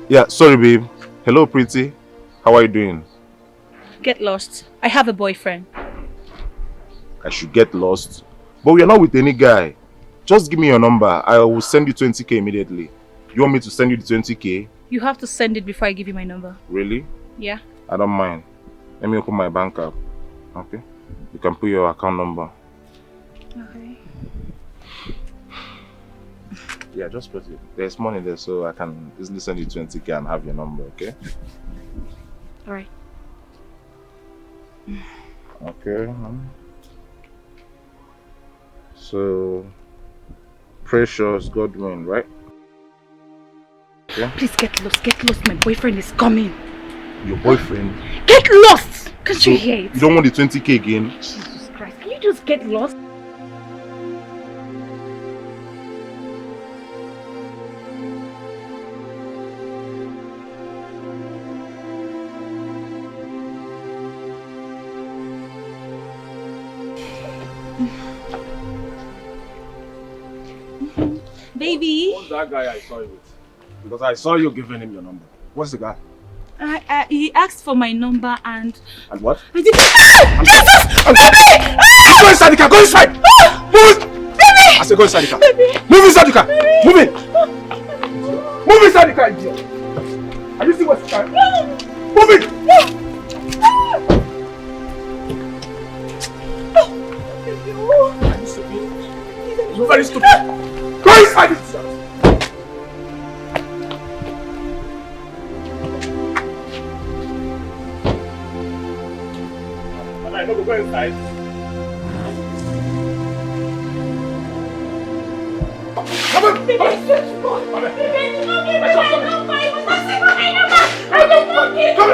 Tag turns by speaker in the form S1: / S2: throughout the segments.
S1: Yeah, sorry babe. Hello pretty. How are you doing?
S2: Get lost. I have a boyfriend.
S1: I should get lost. But we are not with any guy. Just give me your number. I will send you 20k immediately. You want me to send you the 20k?
S2: You have to send it before I give you my number.
S1: Really?
S2: Yeah.
S1: I don't mind. Let me open my bank app. Okay? You can put your account number.
S2: Okay.
S1: Yeah, just put it. There's money there so I can easily send you 20k and have your number, okay?
S2: Alright.
S1: Okay. So, Precious Godwin, right? Yeah?
S2: Please get lost. My boyfriend is coming.
S1: Your boyfriend?
S2: Get lost! Can't you hear it?
S1: You don't want the 20k again?
S2: Jesus Christ, can you just get lost? Baby?
S3: What's that guy I saw you with? Because I saw you giving him your number. What's the guy?
S2: He asked for my number and...
S3: And what?
S2: I did... Jesus! Baby!
S3: Go inside the car! Go inside! Move! Baby! I said go inside the car. Baby. Move inside the car! Move in! Move inside the car, idiot! Are you seeing what's the car? Move it! Are you stupid? You're very stupid! Go inside this house! I know, go inside. Come on! Baby, I swear to God! Baby, do not give me my number! I was asking for my number! I did not give you!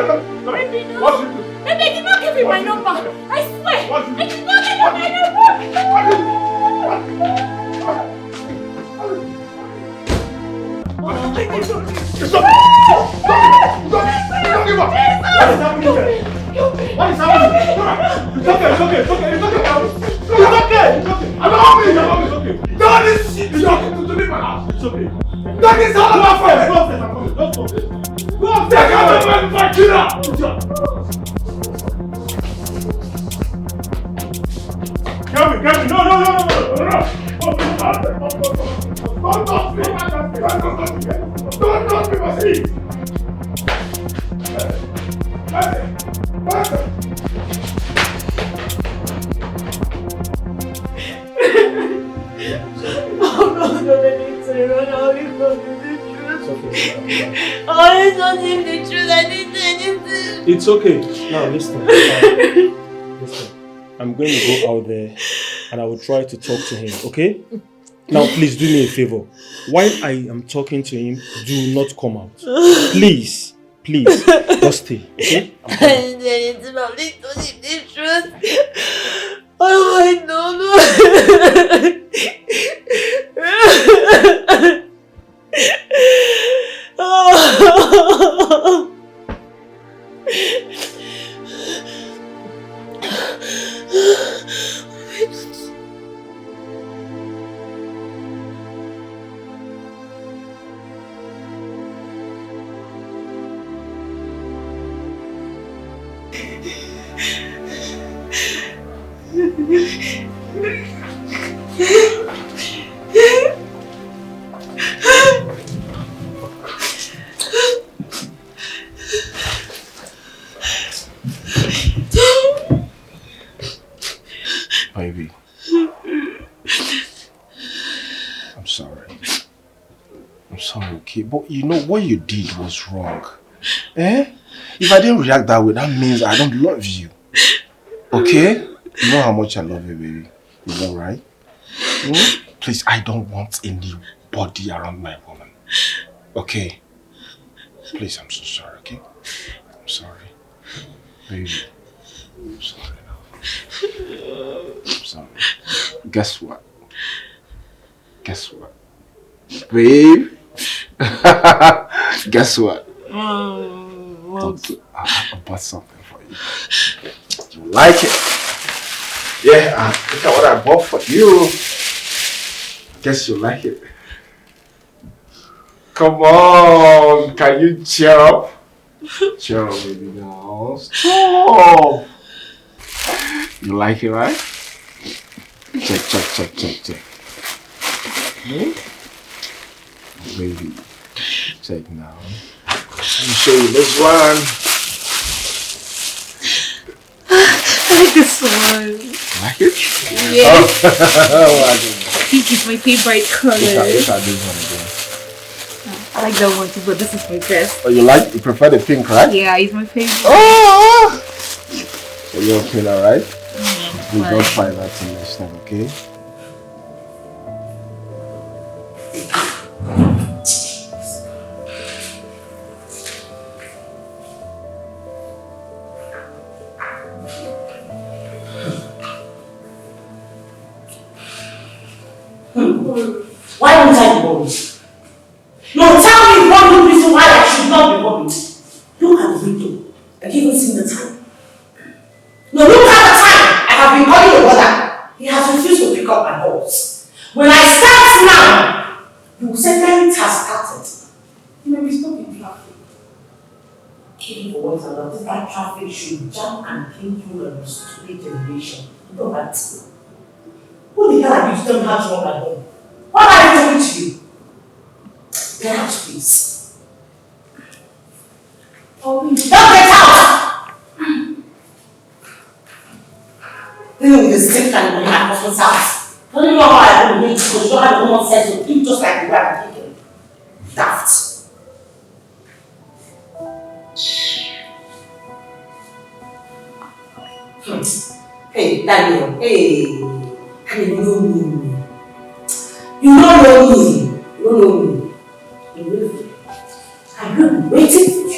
S3: Baby, no! What's it? Baby, did not give me my number! I swear! I did not give you my number! Oh my God! Stop! Don't give up! What is happening here? What is happening? It's okay. I'm not it's okay. No, this shit is okay. To leave my house. It's okay. That is all my friends. Go upstairs. Go upstairs. Fight you now. Kevin. Don't touch me, please.
S4: Oh no, they need to run out of the truth. Oh, it's not even the truth. I didn't say anything.
S5: It's okay. Now listen. Listen. I'm going to go out there and I will try to talk to him, okay? Now please do me a favor. While I am talking to him, do not come out. Please. Just stay, okay?
S4: I didn't say anything. But please don't say the truth. Oh, I don't know.
S3: Baby, I'm sorry. Okay? But you know what you did was wrong. If I didn't react that way, that means I don't love you. Okay? You know how much I love you, baby. Is that right? Please, I don't want anybody around my woman. Okay? Please, I'm so sorry, okay? I'm sorry. Baby, I'm sorry now. I'm sorry. Guess what? Babe? Guess what?
S4: What?
S3: I bought something for you. You like it? Yeah, look at what I bought for you. Guess you like it. Come on, can you cheer up? Cheer up, baby now. Stop. You like it, right? Check. Hmm? Baby, check now. Let me show you this one.
S2: I like this one.
S3: Like it?
S2: Yes.
S3: Oh,
S2: Pink is my favorite color.
S3: look at this one again.
S2: I like that one too, but this is my best.
S3: Oh, you prefer the pink, right?
S2: Yeah, it's my favorite.
S3: Oh! So you're okay now, right? We
S2: fine.
S3: don't find that thing next time, okay?
S4: Why won't I be worried? No, tell me one good reason why I should not be worried. Look at the window. I can't even see the time. No, look at the time. I have been calling your brother. He has refused to pick up my calls. When I start now, you will say marriage has started. You may be stuck in traffic. Even for once and all, that traffic should jump and kill you and stupid generation. You know that. Who the hell are you to tell me how to run my home? What are you doing to you? Get out, please. Don't get out! Dealing with the same kind of my husband's house. Don't you know how I don't need to go? You don't have common sense to think just like the way I'm thinking. Daft. Hey, Daniel. Hey. You don't know me. You don't know me. You don't know me. You will. I've been waiting for you.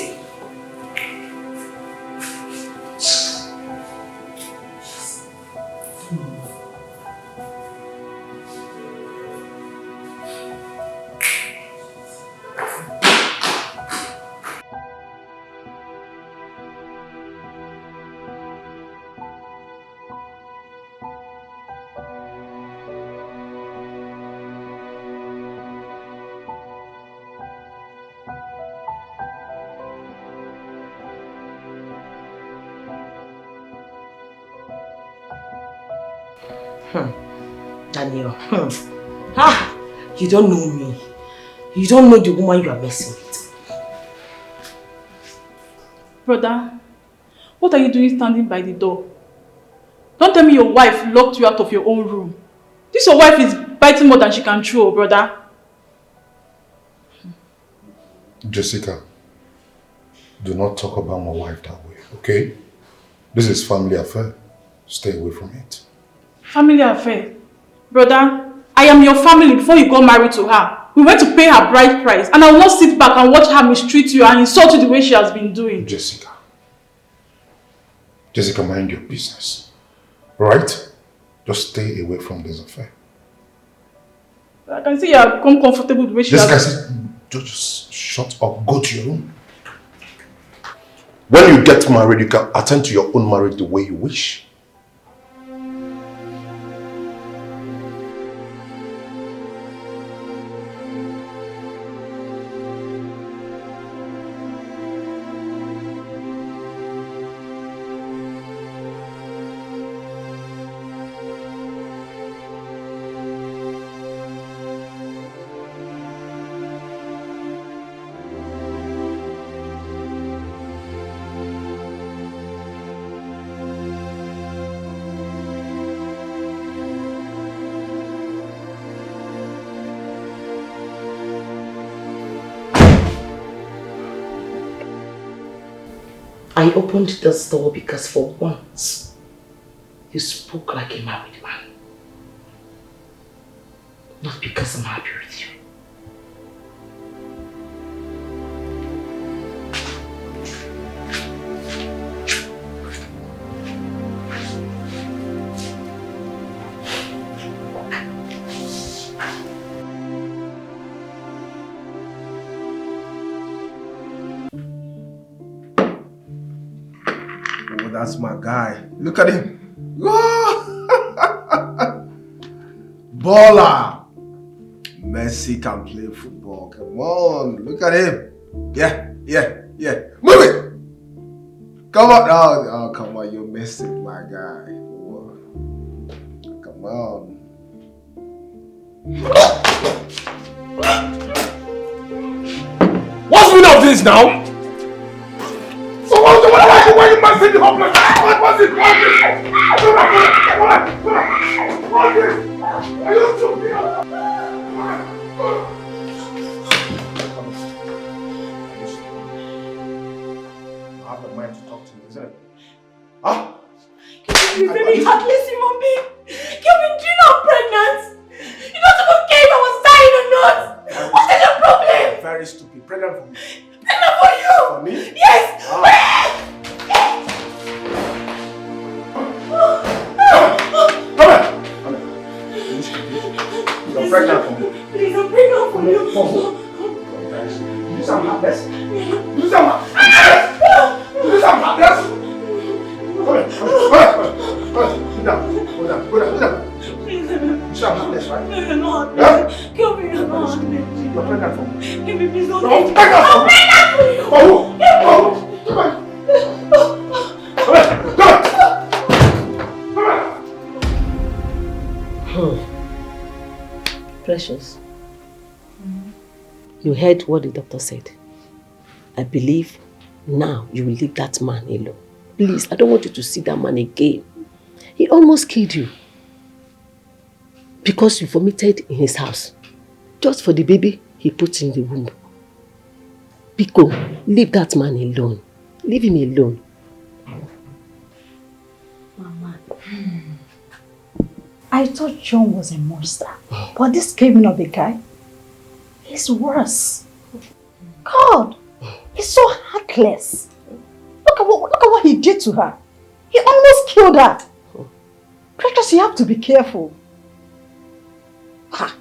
S4: Daniel. You don't know me. You don't know the woman you are messing with.
S2: Brother, what are you doing standing by the door? Don't tell me your wife locked you out of your own room. This your wife is biting more than she can chew, brother.
S6: Jessica, do not talk about my wife that way, okay? This is family affair. Stay away from it.
S2: Family affair. Brother, I am your family before you got married to her. We went to pay her bride price and I will not sit back and watch her mistreat you and insult you the way she has been doing.
S6: Jessica, mind your business. Alright? Just stay away from this affair.
S2: I can see you have become comfortable with the way she
S6: Jessica,
S2: has...
S6: just shut up. Go to your room. When you get married, you can attend to your own marriage the way you wish.
S4: I opened this door because for once, you spoke like a married man. Not because I'm happy with you.
S3: That's my guy. Look at him. Oh! Baller. Messi can play football. Come on, look at him. Yeah. Move it! Come on. Oh, come on, you missed it, my guy. Come on. What's the meaning of this now? So why you messing the whole place? What's it? What is it? Are you stupid? I have the mind to talk to you, isn't it? Huh?
S4: You're very heartless human being. Kevin, do you know I'm pregnant? You don't even care if I was dying or not. What is your problem?
S3: Very stupid. Pregnant for me.
S4: Pregnant for you?
S3: For me?
S4: Yes!
S3: Ah. Come here! You're pregnant for me.
S4: Please, I'm pregnant for you.
S3: You sound heartless. You sound heartless. You sound heartless. Go down. You sound heartless, right?
S4: No, you're not. Yeah? Kevin, you're not.
S3: You're pregnant for me.
S4: Kevin, please don't.
S3: I'm pregnant for me. For who? Come on.
S4: Precious, you heard what the doctor said. I believe now you will leave that man alone. Please, I don't want you to see that man again. He almost killed you because you vomited in his house just for the baby he put in the womb. Pico, leave that man alone. Leave him alone.
S7: Mama, I thought John was a monster, but this Kevin of a guy is worse. God, he's so heartless. Look at what he did to her. He almost killed her. Precious, you have to be careful. Ha.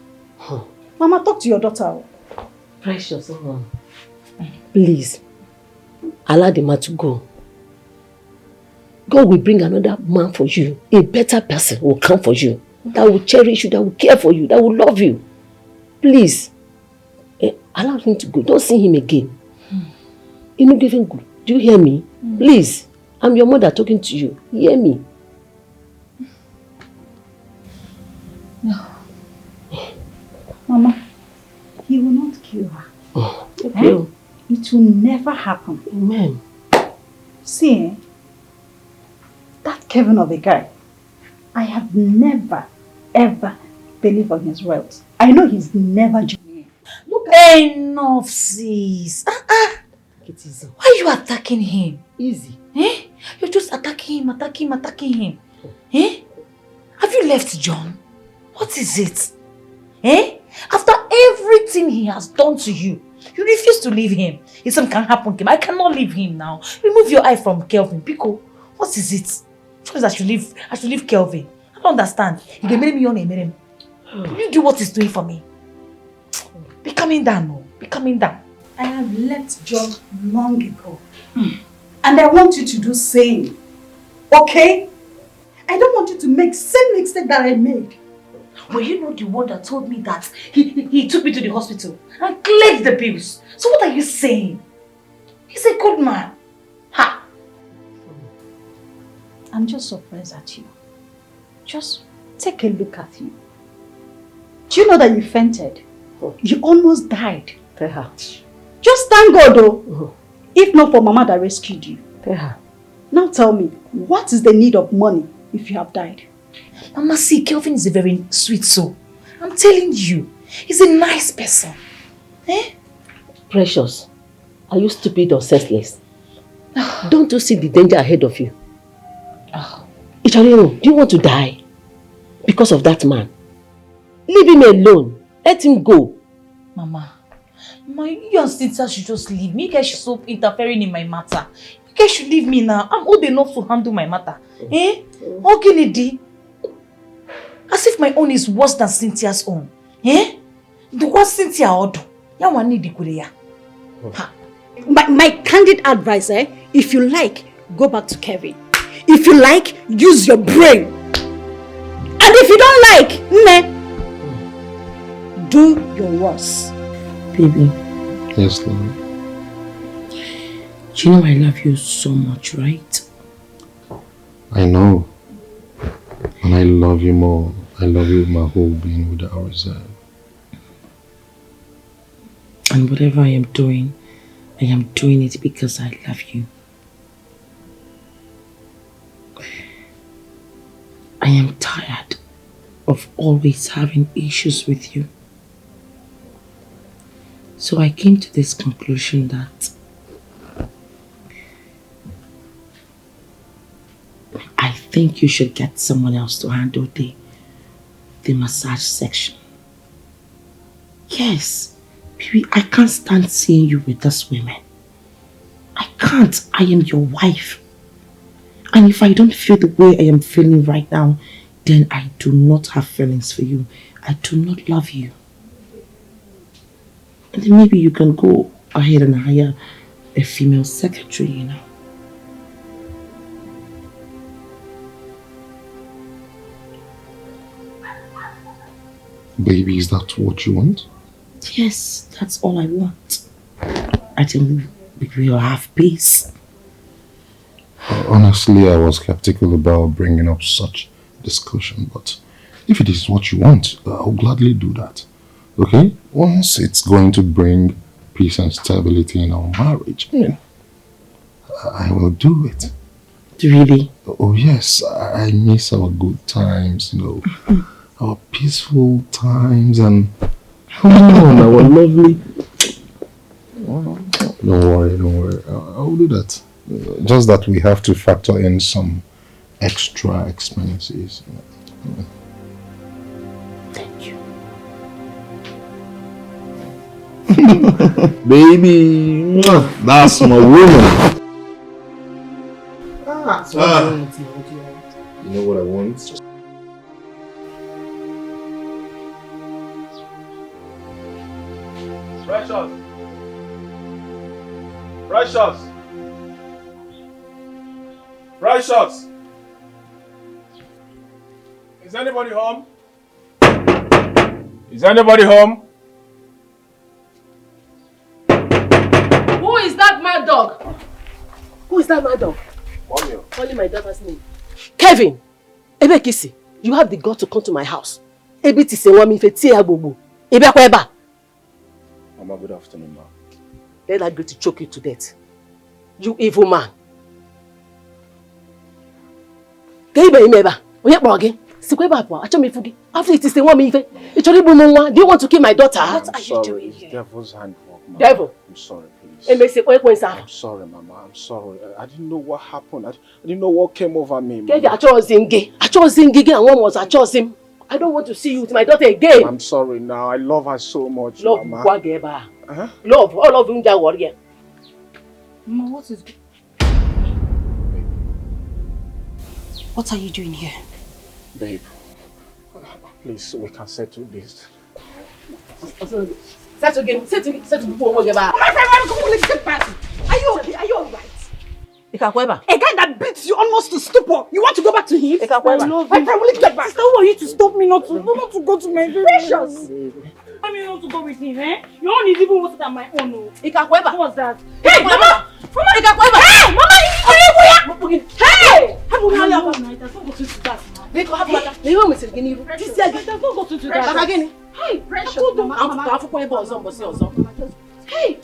S7: Mama, talk to your daughter.
S4: Precious, please, allow the man to go. God will bring another man for you. A better person will come for you. That will cherish you, that will care for you, that will love you. Please, allow him to go. Don't see him again. You know, give him good. Do you hear me? Please, I'm your mother talking to you. Hear me.
S7: No. Mama, he will not kill her.
S4: Okay.
S7: It will never happen.
S4: Amen.
S7: See, that Kevin of a guy, I have never, ever believed on his words. I know he's never genuine.
S8: Look, enough, sis.
S4: It is
S8: Why are you attacking him?
S4: easy.
S8: Eh? You're just attacking him. Eh? Have you left John? What is it? Eh? After everything he has done to you, you refuse to leave him. If something can happen to him, I cannot leave him now. Remove your eye from Kelvin. Pico, what is it? Choice I should leave Kelvin. I don't understand. He can marry me on a marry. Will you do what he's doing for me? Be coming down, no. Be coming down.
S7: I have left John long ago. And I want you to do same. Okay? I don't want you to make same mistake that I made.
S8: Were you not the one that told me that he took me to the hospital and cleared the bills? So what are you saying? He's a good man. Ha!
S7: I'm just surprised at you. Just take a look at you. Do you know that you fainted? You almost died. Just thank God though. If not for Mama that rescued you. Now tell me, what is the need of money if you have died?
S8: Mama, see, Kelvin is a very sweet soul. I'm telling you, he's a nice person. Eh?
S4: Precious, are you stupid or senseless? Don't you see the danger ahead of you? Icharino, do you want to die? Because of that man? Leave him alone. Let him go.
S8: Mama, you and Cynthia should just leave me. You guys should stop interfering in my matter. You guys should leave me now. I'm old enough to handle my matter. Eh? Okay, as if my own is worse than Cynthia's own. Eh? The one Cynthia order. Ya want need the
S7: My candid advice, if you like, go back to Kevin. If you like, use your brain. And if you don't like, Do your worst.
S8: Baby,
S3: Yes, Lord.
S8: you know I love you so much, right?
S3: I know. And I love you more. I love you with my whole being without reserve.
S8: And whatever I am doing it because I love you. I am tired of always having issues with you. So I came to this conclusion that I think you should get someone else to handle the massage section. Yes, baby, I can't stand seeing you with those women. I can't. I am your wife. And if I don't feel the way I am feeling right now, then I do not have feelings for you. I do not love you. And then maybe you can go ahead and hire a female secretary, you know.
S3: Baby, is that what you want?
S8: Yes, that's all I want. I think we will have peace.
S3: Honestly, I was skeptical about bringing up such discussion, but if it is what you want, I'll gladly do that. Okay? Once it's going to bring peace and stability in our marriage, I will do it.
S8: Really?
S3: Oh yes, I miss our good times, our peaceful times and our lovely... Don't worry, I'll do that. Just that we have to factor in some extra expenses.
S8: Thank you.
S3: Baby, that's my woman. You know what I want?
S1: Precious! Precious! Precious! Is anybody home? Is anybody home?
S4: Who is that mad dog? Who is that mad dog?
S1: Mommy.
S4: Calling my daughter's name. Kevin! Ebekisi, you have the guts to come to my house. Ebiti se wami feti abubu. Ebekweba.
S1: Mama, good afternoon, ma.
S4: Let that girl to choke you to death. You evil man. Keibe imeba. Oye bogi. Sikweba po. Achomi fugi. After it is the wami ife. Do you want to kill my daughter?
S1: What are you doing here? Devil's handwork, Mama.
S4: Devil.
S1: I'm sorry, please.
S4: I'm
S1: sorry, Mama. I'm sorry. I didn't know what happened. I didn't know what came over me, Mama.
S4: I chose him and one was I chose him. I don't want to see you with my daughter again.
S1: I'm sorry now. I love her so much,
S4: Love,
S1: Mama.
S4: Love, all of you that warrior.
S7: Mama, what is... What are you doing here?
S1: Babe, please, we can settle this.
S4: Settle before we get back.
S7: My friend, come on, let's get back. Are you alright? A guy that beats you almost to stupor. You want to go back to him?
S4: I
S7: love my friend, will you get back? Sister, who are you to stop me not to go to my Precious? I mean not to go with him, eh? Your own is even worse than my own. What's that? Hey, Mama! Hey, Mama! Hey! Hey, Precious! Hey!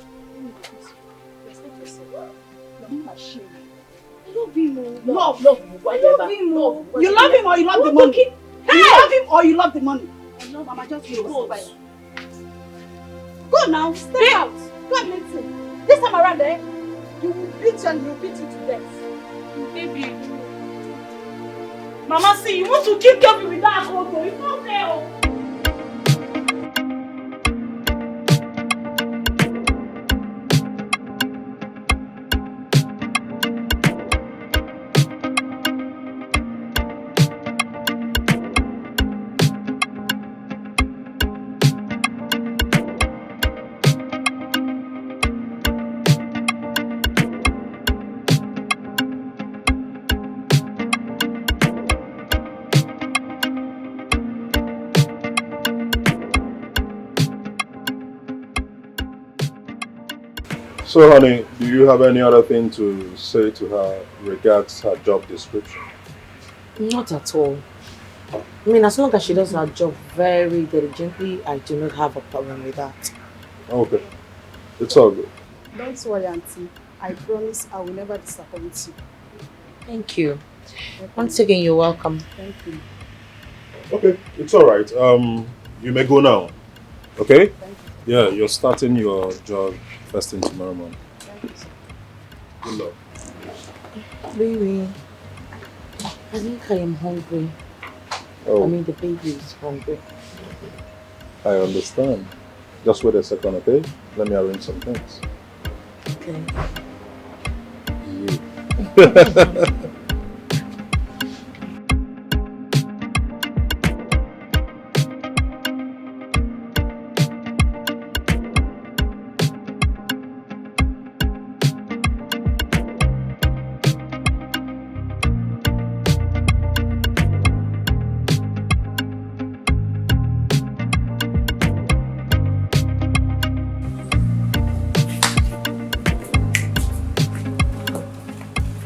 S7: Love him. You love him or you love the money? You love him or you love the money? I love Mama, just go. Go now, step out. Go and meet him. This time around there, you will beat you and he will beat you to death. Baby. Mama, see, you want to keep Kevin with that alcohol. It's not fair.
S1: So, honey, do you have any other thing to say to her regards her job description?
S4: Not at all. I mean, as long as she does her job very diligently, I do not have a problem with that.
S1: Okay, it's all good.
S7: Don't worry, Auntie. I promise I will never disappoint you.
S4: Thank you. Once again, you're welcome.
S7: Thank you.
S1: Okay, it's all right. You may go now. Okay?
S7: Thank you.
S1: Yeah, you're starting your job first thing tomorrow morning.
S7: Thank you, sir.
S1: Good luck.
S4: Baby, I think I am hungry.
S1: Oh,
S4: I mean, the baby is hungry.
S1: I understand. Just wait a second, okay? Let me arrange some things.
S4: Okay.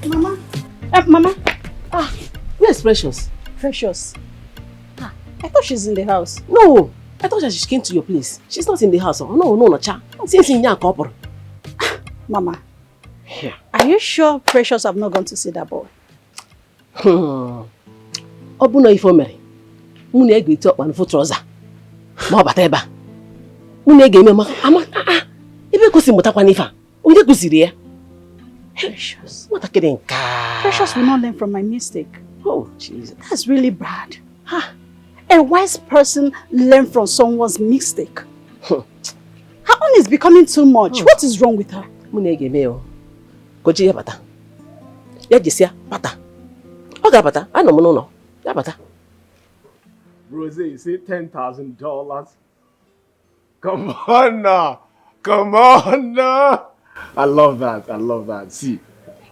S7: Mama. Mama.
S9: Where's Precious?
S7: Precious. I thought she's in the house.
S9: No, I thought she came to your place. She's not in the house. Oh, no, cha. Since in your couple.
S7: Mama. Are you sure Precious have not gone to see that boy?
S9: Obuno ifo mere. Mu na ege iti okpa nfu trouser. Ma obata eba. Mu na ege eme ma ama ebe ko si mutakwa nifa. Onye kuziri ya?
S7: Precious.
S9: What a kidding car.
S7: Precious will not learn from my mistake.
S9: Oh, Jesus.
S7: That's really bad. A wise person learn from someone's mistake. Her own is becoming too much. What is wrong with her?
S9: Mu na ege eme o. Koji ya bata. Ya jisia bata. O ga bata. Ano mu no. Ya bata.
S3: Rose, you say $10,000? Come on now. Come on now. I love that. See.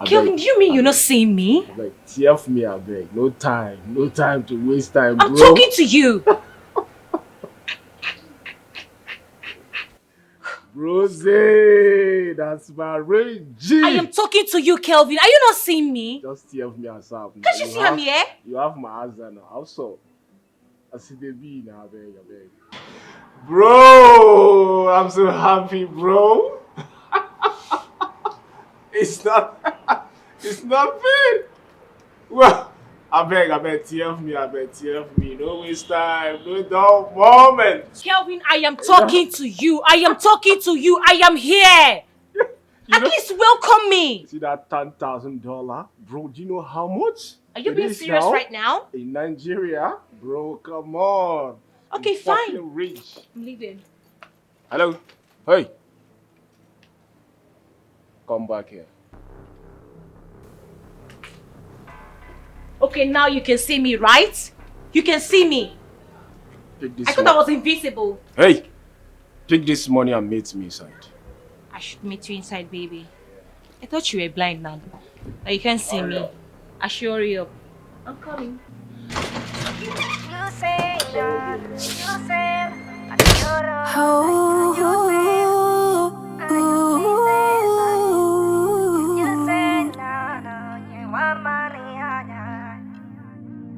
S8: Kelvin, do you mean you're not seeing me?
S3: Like, TF me, I beg. No time to waste time, bro.
S8: I'm talking to you.
S3: Rose, that's my rage.
S8: I am talking to you, Kelvin. Are you not seeing me?
S3: Just TF me yourself.
S8: Can't you see I'm here?
S3: You have my answer now. Also, I see the B now, I beg. Bro, I'm so happy, bro. It's not fair. Well, I beg, TF me. No waste time, no dull moment.
S8: Kelvin, I am talking to you. I am here. At least welcome me.
S3: See that $10,000? Bro, do you know how much?
S8: Are you
S3: it
S8: being
S3: is
S8: serious
S3: now
S8: right now?
S3: in Nigeria? Bro, come on.
S8: Okay,
S3: I'm
S8: fine.
S3: fucking rich.
S8: I'm leaving.
S3: Hello? Hey. Come back here.
S8: Okay, now you can see me, right? You can see me.
S3: Take this
S8: I thought I was invisible.
S3: Hey! Take this money and meet me inside.
S8: I should meet you inside, baby. I thought you were blind now. Now you can't see me. I should hurry up. I'm coming.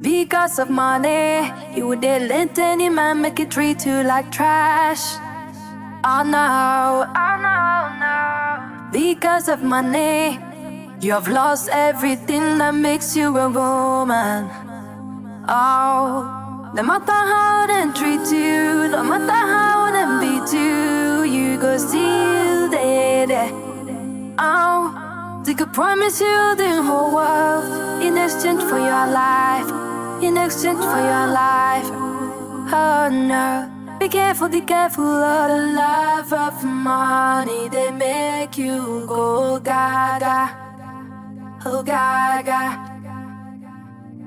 S10: Because of money, you would let any man make it treat you like trash. Oh no, no. Because of money, you have lost everything that makes you a woman. Oh, no matter how they treat you, no matter how they beat you, you go still there. Oh, they could promise you the whole world in exchange for your life. In exchange for your life. Oh no. Be careful of the love of money. They make you go gaga. Oh gaga.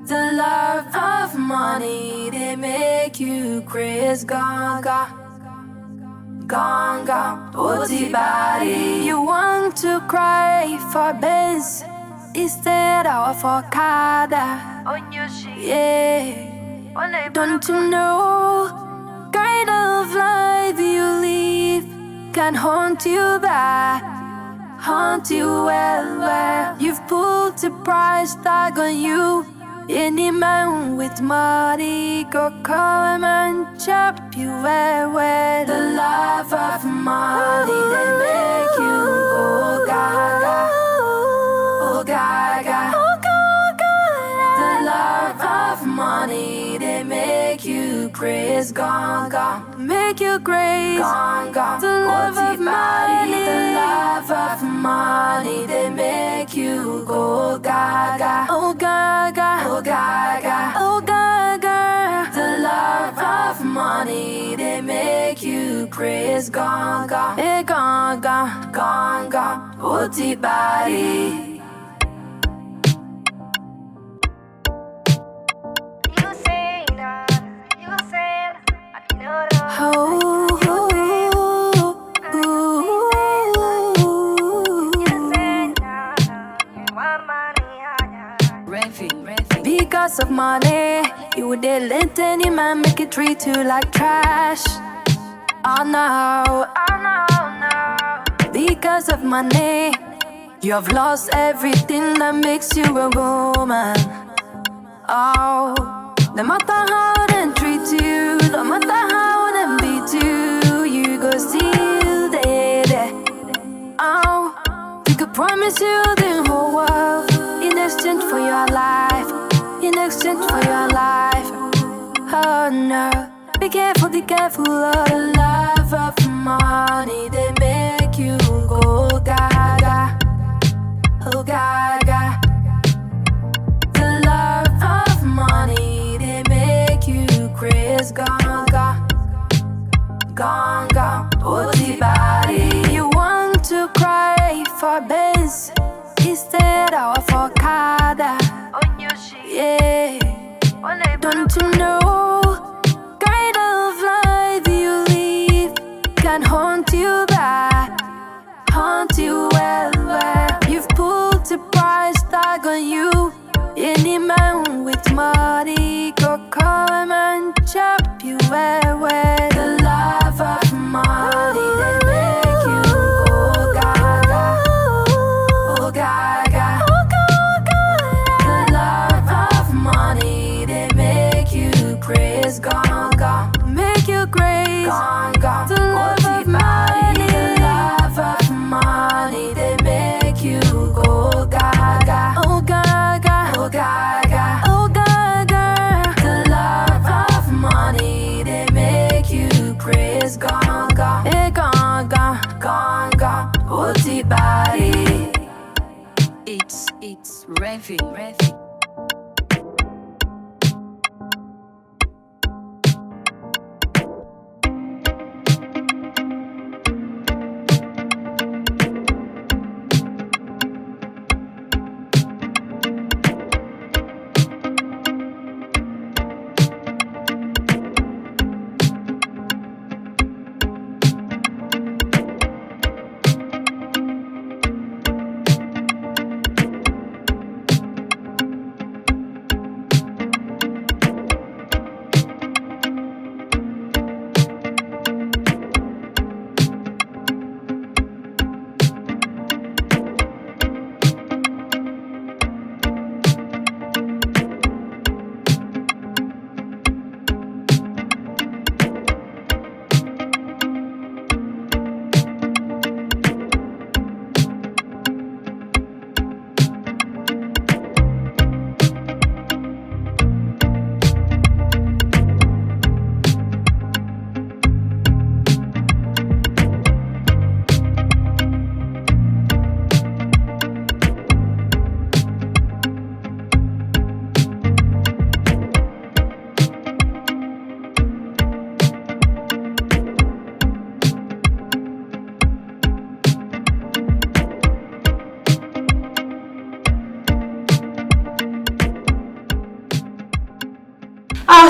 S10: The love of money. They make you crazy gaga. Ganga. Oti body. You want to cry for Benz instead of for Kada. Yeah, don't you know, kind of life you live can haunt you back. haunt you well. You've put a price tag on you. Any man with money go come and chop you well. The love of money, they make you go gaga, oh gaga, oh gaga. The love of money, they make you crazy, gaga, make you crazy, gaga. The love of money, the love of money, they make you go gaga, oh gaga, oh gaga, oh gaga. The love of money, they make you crazy, gaga, hey gaga, gaga, oti body. Because of money, you would let any man make it treat you like trash. Oh no, oh no, no. Because of money, you have lost everything that makes you a woman. Oh, no matter how they treat you, no matter how they beat you, you go still there. Oh, you could promise you the whole world in exchange for your life. In exchange for your life. Oh no, be careful of the love of money. They make you go gaga, oh gaga. The love of money, they make you crazy, gaga, gaga. Oh the body, you want to cry for Benz instead of for Kada. Yeah, don't you know, kind of life you live can haunt you back, haunt you well. You've put a price tag on you. Any man with money go come and chop you well. The love of money, they make you go gaga, oh gaga. Crazy, gaga, make you crazy, gaga. The love of money, the love of money, they make you go gaga, oh gaga, oh gaga, oh gaga. The love of money, they make you crazy, gaga, hey gaga, gaga, oh the body. It's raving.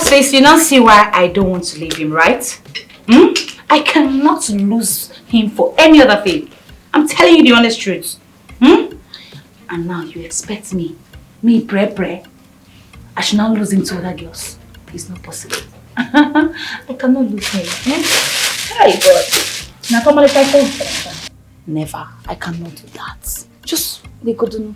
S8: Face, you now see why I don't want to leave him, right? I cannot lose him for any other thing. I'm telling you the honest truth. And now you expect me, bre, I should now lose him to other girls. It's not possible. I cannot lose him. Hey God. Now come on, let's go. Never. I cannot do that. Just they couldn't.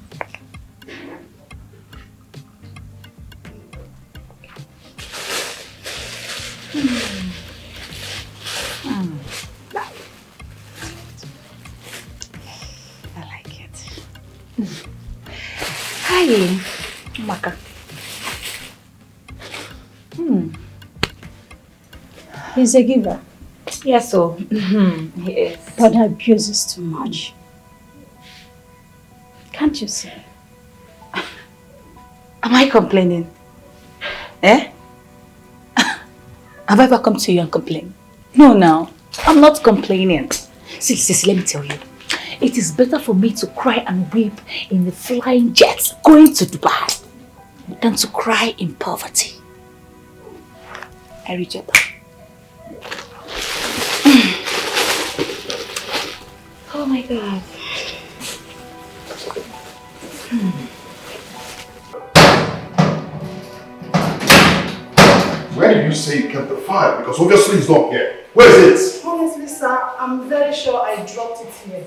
S8: I like it. Hi, Maka.
S7: He's a giver.
S8: Yes, so he is.
S7: But abuse is too much. Can't you see?
S8: Am I complaining? Eh? Have I ever come to you and complained? No, now. I'm not complaining. See, let me tell you. It is better for me to cry and weep in the flying jets going to Dubai than to cry in poverty. I reject that. Oh my God.
S6: Where did you say you kept the file? Because obviously it's not here. Where is it?
S2: Honestly, sir, I'm very sure I dropped it here.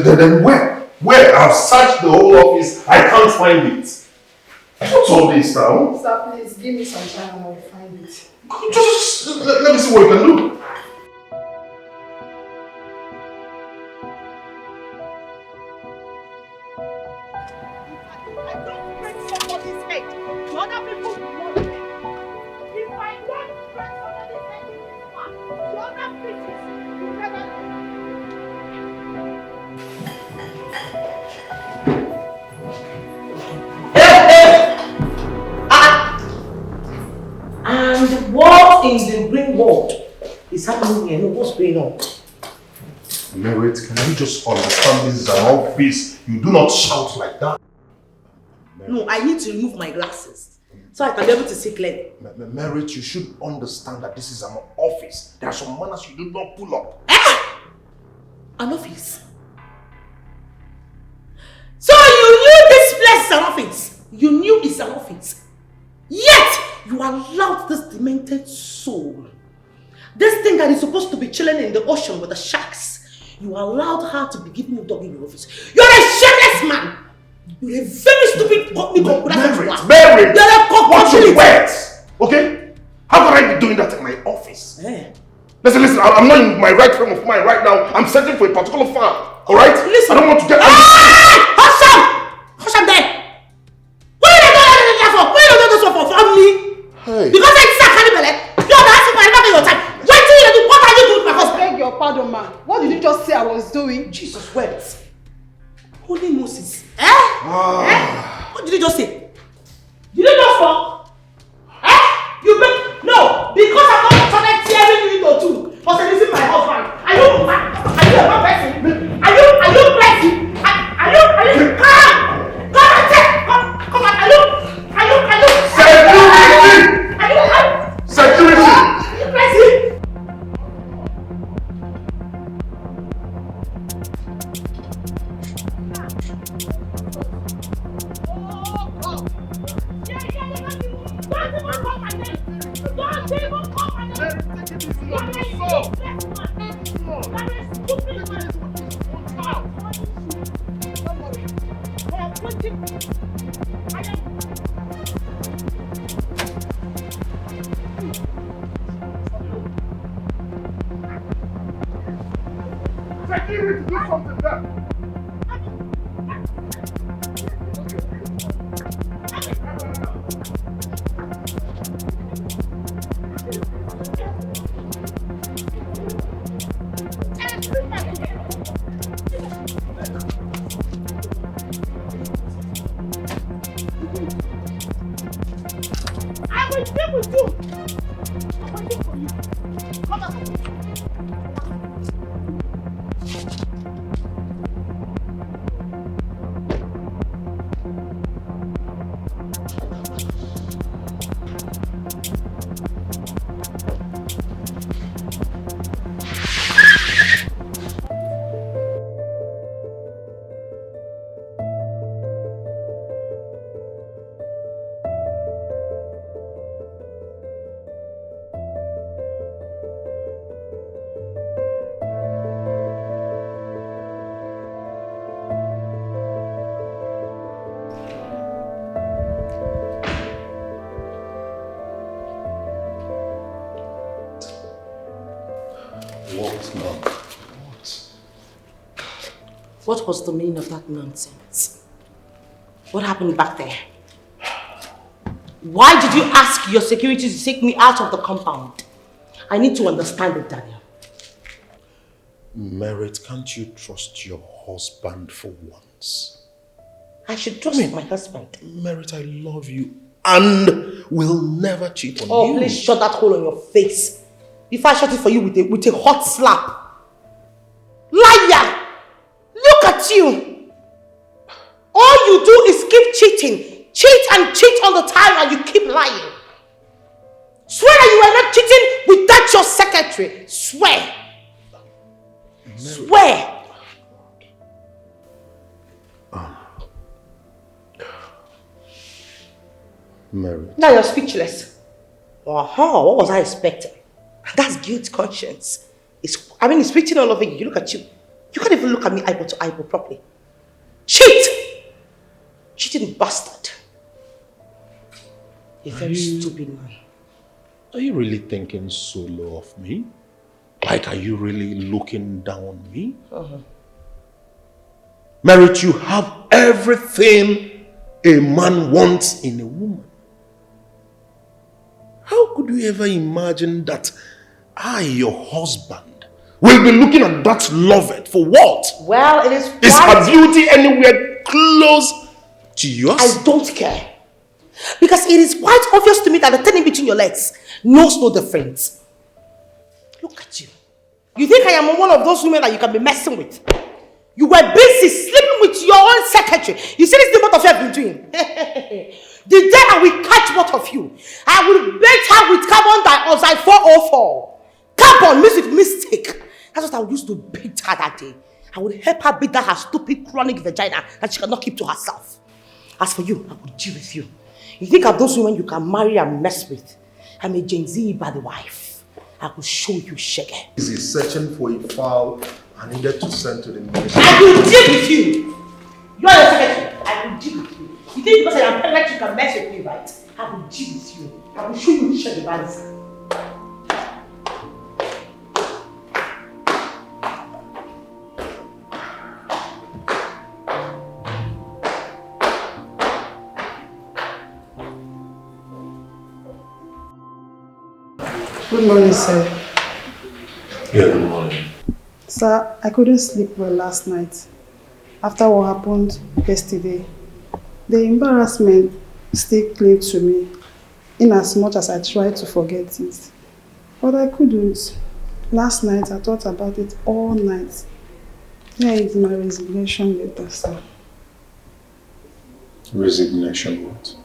S6: Then where? Where? I've searched the whole office. I can't find it. What's all this now?
S2: Sir, please give me some time and I'll find it.
S6: Just let me see what you can do.
S4: And what in the green world is happening here? No, what's going on?
S6: Merit, can you just understand this is an office? You do not shout like that.
S4: No, I need to remove my glasses so I can be able to see clearly.
S6: Merit, you should understand that this is an office. There are some manners you do not pull up.
S4: An office? So you knew this place is an office? You knew it's an office? Yet you allowed this demented soul, this thing that is supposed to be chilling in the ocean with the sharks, you allowed her to be giving you dog in your office. You're a shameless man! You're a very stupid company.
S6: Merit! Watch your words! Okay? How could I be doing that in my office? Listen, I'm not in my right frame of mind right now. I'm searching for a particular file. Alright?
S4: Listen.
S6: I don't want to get...
S4: Hush up! Hush up there! What are you doing that for? What are you doing this for family?
S6: Hey.
S4: Because I said Caribbean, you're asking for another your time. What are you doing, my husband?
S2: Beg your pardon, man. What did you just say I was doing?
S4: Jesus wept. Holy Moses. What did you just say? Did you just fuck? You bet. No, because I'm not trying to tearing you into two. But this is my husband. Are you a person? Are you crazy? Are you come and check. Come on. Are you
S6: Security!
S4: Are you crazy?
S6: Security, do something there!
S4: I will deal with you. I will deal for you. Come on. What was the meaning of that nonsense? What happened back there? Why did you ask your security to take me out of the compound? I need to understand it, Daniel.
S3: Merit, can't you trust your husband for once?
S4: I should trust my husband.
S3: Merit, I love you and will never cheat on you.
S4: Oh, please shut that hole on your face. If I shut it for you with a hot slap. Liar! Look at you! All you do is keep cheating. Cheat and cheat all the time and you keep lying. Swear that you are not cheating without your secretary. Swear. Swear.
S3: Merit.
S4: Now you're speechless. What was I expecting? That's guilt conscience. It's written all over you. Look at you. You can't even look at me eyeball to eyeball properly. Cheat! Cheating bastard. A very stupid man.
S3: Are you really thinking so low of me? Like, are you really looking down on me? Merit, you have everything a man wants in a woman. How could you ever imagine that I, your husband, will be looking at that loved for what?
S4: Well, it is
S3: Is her beauty anywhere close to yours?
S4: I don't care. Because it is quite obvious to me that the thing in between your legs knows no difference. Look at you. You think I am one of those women that you can be messing with? You were busy sleeping with your own secretary. You see this thing both of you have been doing? The day I will catch both of you, I will bait her with carbon dioxide 404. Carbon means with mistake. That's what I would use to beat her that day. I would help her beat that her stupid chronic vagina that she cannot keep to herself. As for you, I will deal with you. You think of those women you can marry and mess with? I'm a Gen Z bad wife. I will show you shaggy.
S3: He's searching for a file I needed to send to the ministry.
S4: I will deal with you. You are the secretary. I will deal with you. You think because I am pregnant you can mess with me, right? I will deal with you. I will show you shaggy bands.
S11: Good morning, sir.
S6: Yeah, good morning.
S11: Sir, I couldn't sleep well last night. After what happened yesterday, the embarrassment still cling to me, in as much as I tried to forget it. But I couldn't. Last night, I thought about it all night. Here is my resignation letter, sir.
S3: Resignation what?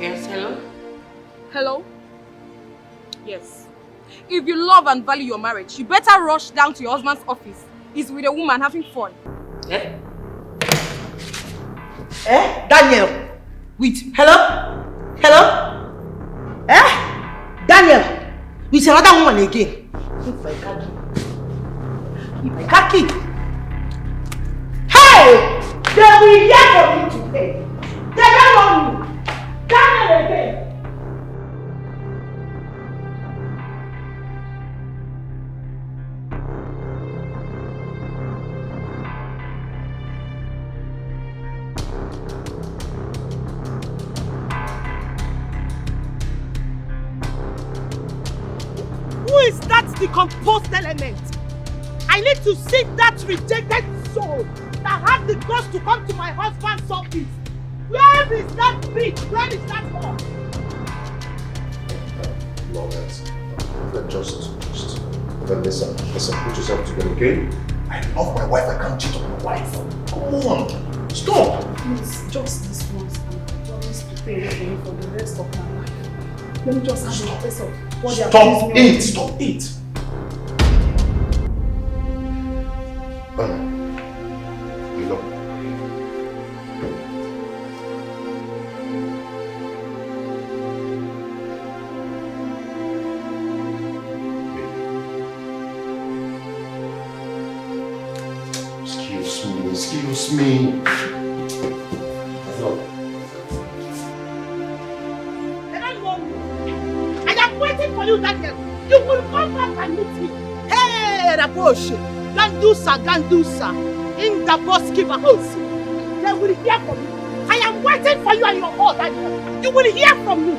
S4: Yes, hello?
S12: Hello? Yes. If you love and value your marriage, you better rush down to your husband's office. He's with a woman having fun.
S4: Eh? Daniel? With, hello? Hello? Daniel? With another woman again? If I can't keep. Hey! They will hear from you today. They don't know you. Daniel again.
S13: Who is that decomposed element? I need to see that rejected soul that had the guts to come to my husband's office. Where is that bitch? Where is that girl?
S6: Lord, just listen, put yourself together, okay? I love my wife, I can't cheat on my wife. Come on, stop.
S11: Please, just this once, and promise to pay everything for the rest of my life. Let me just have a taste of what they are
S6: Stop it, stop it. You know. Excuse me.
S13: I am waiting for you, Daniel. You will come back and meet me. Hey, Rapoche. Gandusa. In the Boskiva house. They will hear from you. I am waiting for you and your whole Daniel. You will hear from me.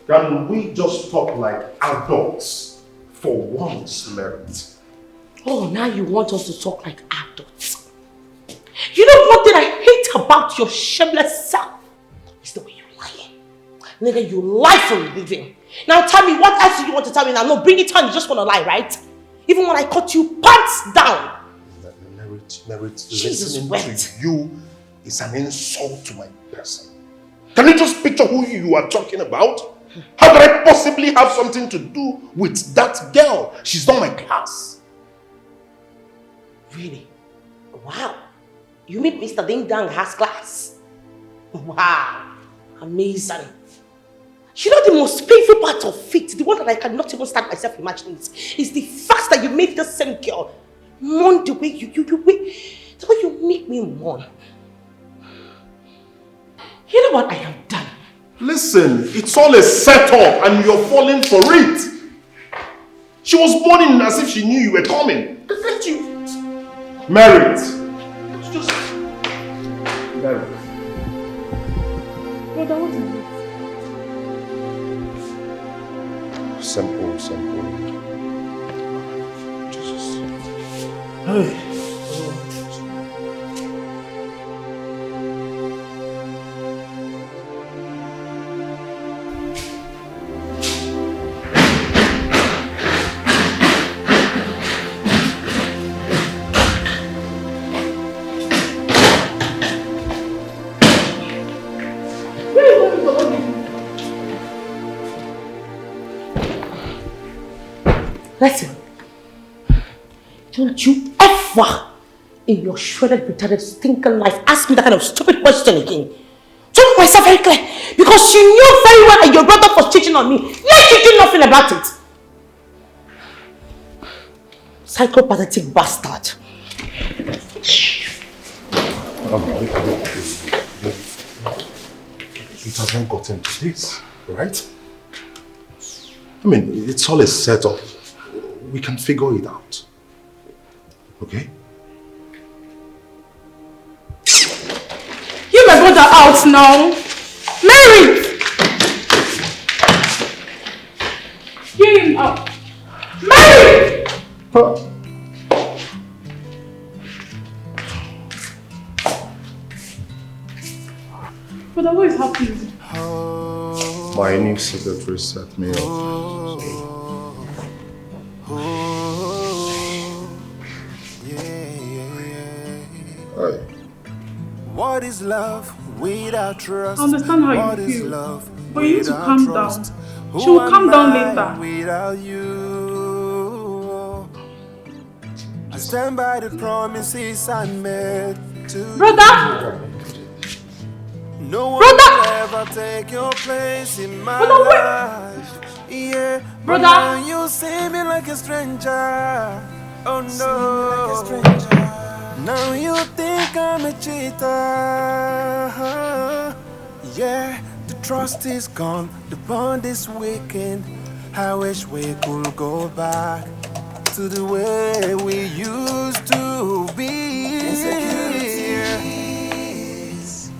S6: Can we just talk like adults for once, Merit?
S4: Oh, now you want us to talk like adults. You know what thing I hate about your shameless self? It's the way you lie. Nigga, you lie for a living. Now tell me, what else do you want to tell me now? No, bring it on, you just want to lie, right? Even when I caught you pants down.
S6: Merit,
S4: Jesus,
S6: listening to you is an insult to my person. Can you just picture who you are talking about? How could I possibly have something to do with that girl? She's not my class.
S4: Really? Wow. You mean Mr. Ding Dang has class? Wow. Amazing. You know the most painful part of it, the one that I cannot even start myself imagining is the fact that you made the same girl mourn the way you make me mourn. You know what I have done?
S6: Listen, it's all a setup and you're falling for it. She was mourning as if she knew you were coming. Didn't you? Merit. It's just... Merit.
S11: Brother, what is it?
S6: Simple. Jesus. Hey.
S4: Listen, don't you ever in your shredded, retarded, stinking life ask me that kind of stupid question again. To make myself very clear, because you knew very well that your brother was cheating on me, yet you did nothing about it. Psychopathic bastard.
S6: It has not gotten to this, right? I mean, it's all a setup. We can figure it out. Okay?
S2: Get my brother out now! Mary! Get him out! Mary! Brother, what is happening?
S6: My new secretary set me up. Hi.
S14: What is love without trust?
S2: I understand how
S14: What
S2: you
S14: is
S2: feel,
S14: love
S2: but you need to
S14: without
S2: calm
S14: trust?
S2: down.
S14: Who
S2: She will
S14: am
S2: calm down
S14: I
S2: later.
S14: without you? I stand by the promises I made to
S2: Brother!
S14: you. No one
S2: Brother!
S14: will ever take your place in my
S2: Brother, wait!
S14: life. Yeah, but
S2: Brother!
S14: now you see me like a stranger. Oh no, now you think I'm a cheater. Yeah, the trust is gone, the bond is weakened. I wish we could go back to the way we used to be. Insecurities,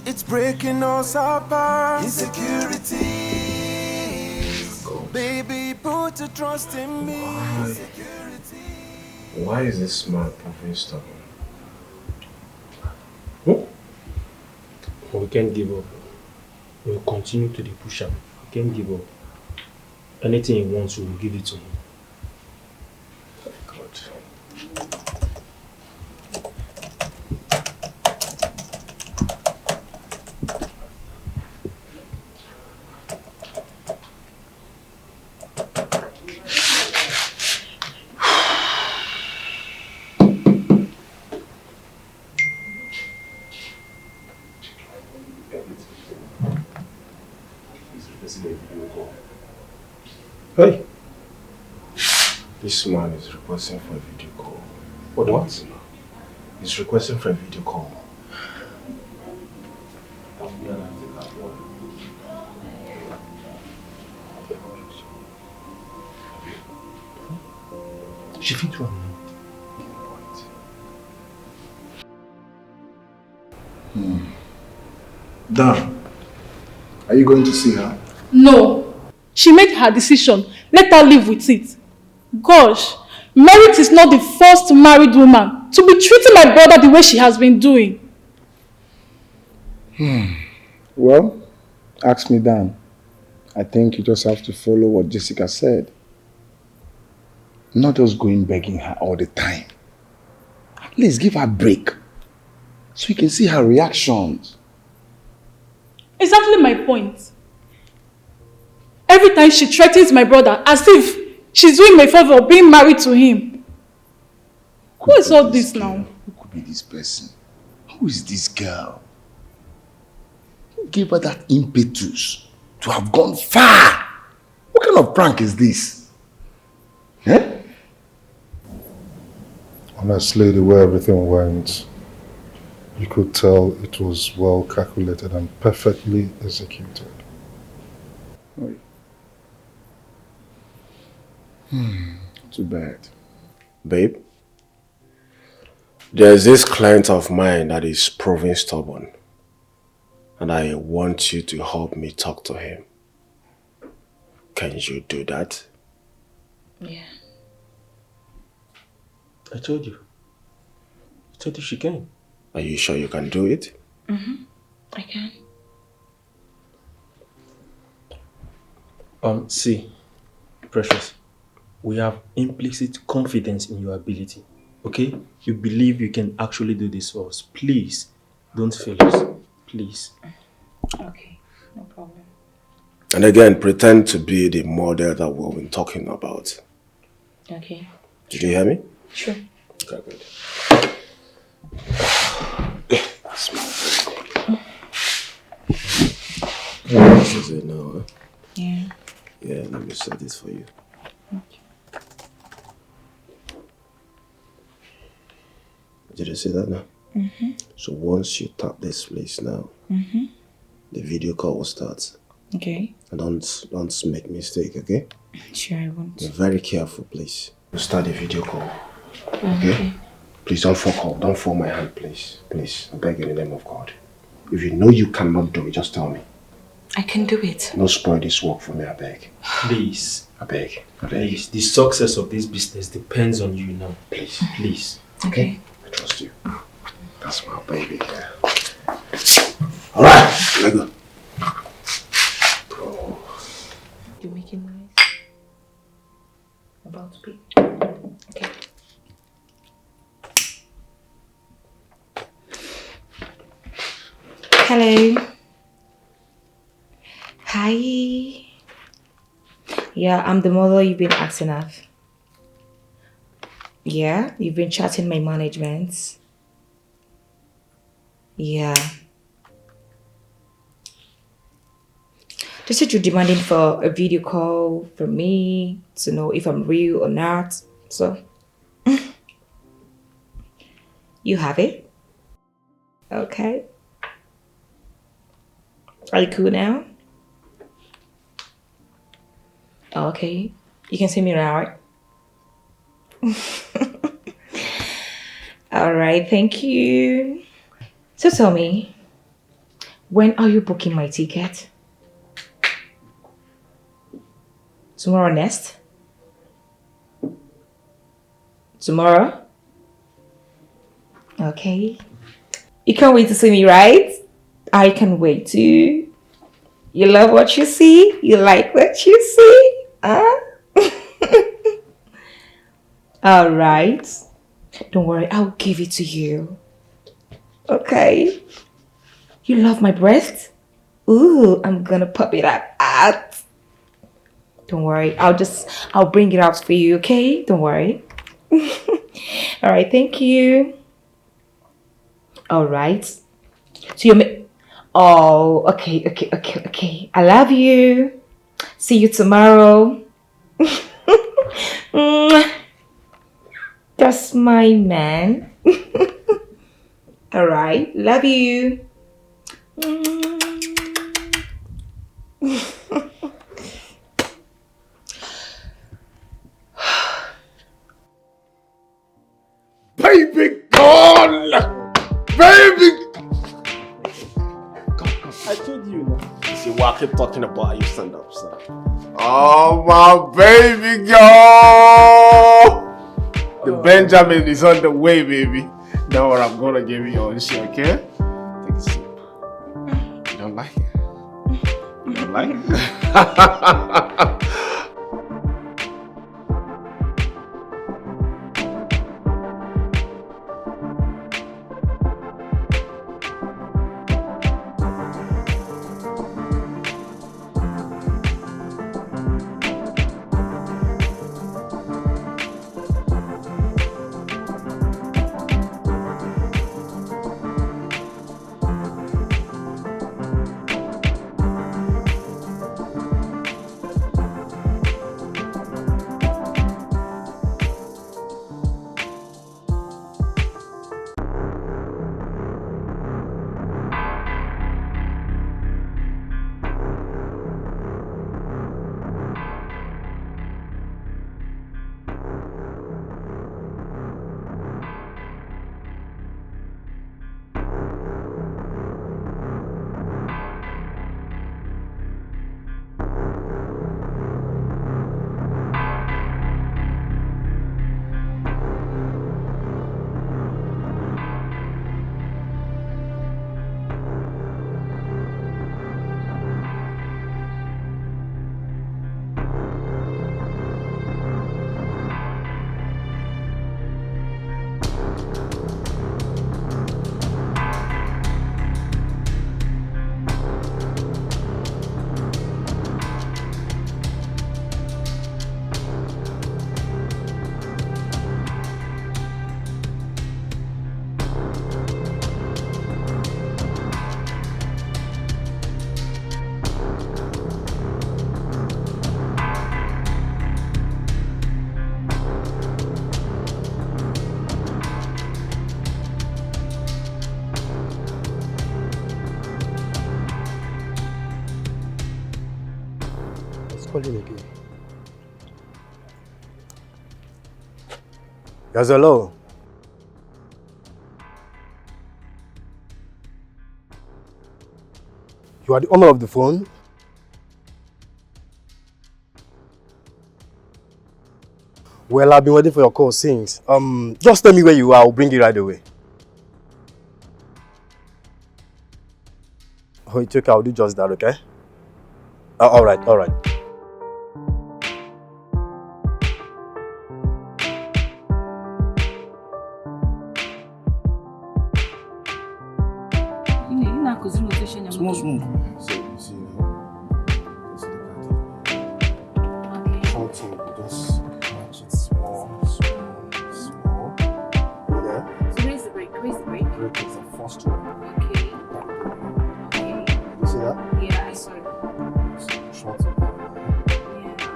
S14: it's breaking us apart. Insecurities, baby, put your trust in me.
S3: Why is this man proving stubborn?
S5: We can't give up. We'll continue to push him. We can't give up. Anything he wants, we will give it to him.
S3: God.
S5: Hey!
S3: This man is requesting for a video call.
S5: What?
S3: He's requesting for a video call.
S5: She fit one now.
S6: Dan, are you going to see her?
S2: No. She made her decision. Let her live with it. Gosh, Merit is not the first married woman to be treating my brother the way she has been doing.
S15: Well, ask me, Dan. I think you just have to follow what Jessica said. Not just going begging her all the time. At least give her a break so you can see her reactions.
S2: Exactly my point. Every time she threatens my brother as if she's doing me a favor being married to him. Who is all this now?
S15: Who could be this person? Who is this girl? Who gave her that impetus to have gone far? What kind of prank is this? Eh?
S6: Honestly, the way everything went, you could tell it was well calculated and perfectly executed.
S15: Too bad.
S3: Babe, there's this client of mine that is proving stubborn. And I want you to help me talk to him. Can you do that?
S8: Yeah.
S5: I told you. I told you she can.
S3: Are you sure you can do it?
S8: Mm-hmm. I can.
S5: See, Precious, we have implicit confidence in your ability. Okay? You believe you can actually do this for us. Please, don't fail us. Please.
S8: Okay, no problem.
S3: And again, pretend to be the model that we've been talking about.
S8: Okay.
S3: Did you hear me?
S8: Sure.
S3: Okay, good. This is it now, huh?
S8: Yeah.
S3: Yeah, let me set this for you.
S8: Okay.
S3: Did you see that now? So once you tap this place now, the video call will start.
S8: Okay.
S3: And don't make mistake, okay?
S8: Sure, I won't.
S3: Be very careful, please. We'll start the video call. Okay? Please don't fuck up. Don't fall my hand, please. Please. I beg in the name of God. If you know you cannot do it, just tell me.
S8: I can do it.
S3: Don't spoil this work for me, I beg.
S5: Please.
S3: I beg.
S5: Please. The success of this business depends on you now.
S3: Please.
S5: Please.
S8: Okay.
S3: I trust you. That's my baby. Alright, let go.
S8: You're making noise? About to be. Okay. Hello. Hi. Yeah, I'm the model you've been asking of. Yeah, you've been chatting my management. Yeah. They said you're demanding for a video call from me to know if I'm real or not. So, you have it? Okay. Are you cool now? Okay. You can see me now, right? Alright, thank you. So tell me, when are you booking my ticket? Tomorrow next? Tomorrow? Okay. You can't wait to see me, right? I can wait too. You love what you see? You like what you see? Huh? Alright. Don't worry, I'll give it to you. Okay. You love my breast? Ooh, I'm gonna pop it up out. Don't worry, I'll bring it out for you, okay? Don't worry. Alright, thank you. Alright. So you're oh, okay. I love you. See you tomorrow. That's my man. Alright, love you.
S6: Baby gone! Baby!
S5: I told you now.
S3: You see what I keep talking about, you stand up, sir.
S6: Oh, my baby girl! The Benjamin is on the way, baby. Now what I'm gonna give you on shit, okay? Take a sip. You don't like it? You don't like it?
S16: calling again? Yes, hello. You are the owner of the phone? Well, I've been waiting for your call since. Just tell me where you are, I'll bring you right away. Oh, it's okay, I'll do just that, okay? Alright.
S3: Small. See now. Just look at it. Just match it small. Yeah.
S8: So where's the break?
S3: Break is the first one.
S8: Okay.
S3: You see that?
S8: Yeah, I saw it.
S3: Short.
S8: Yeah,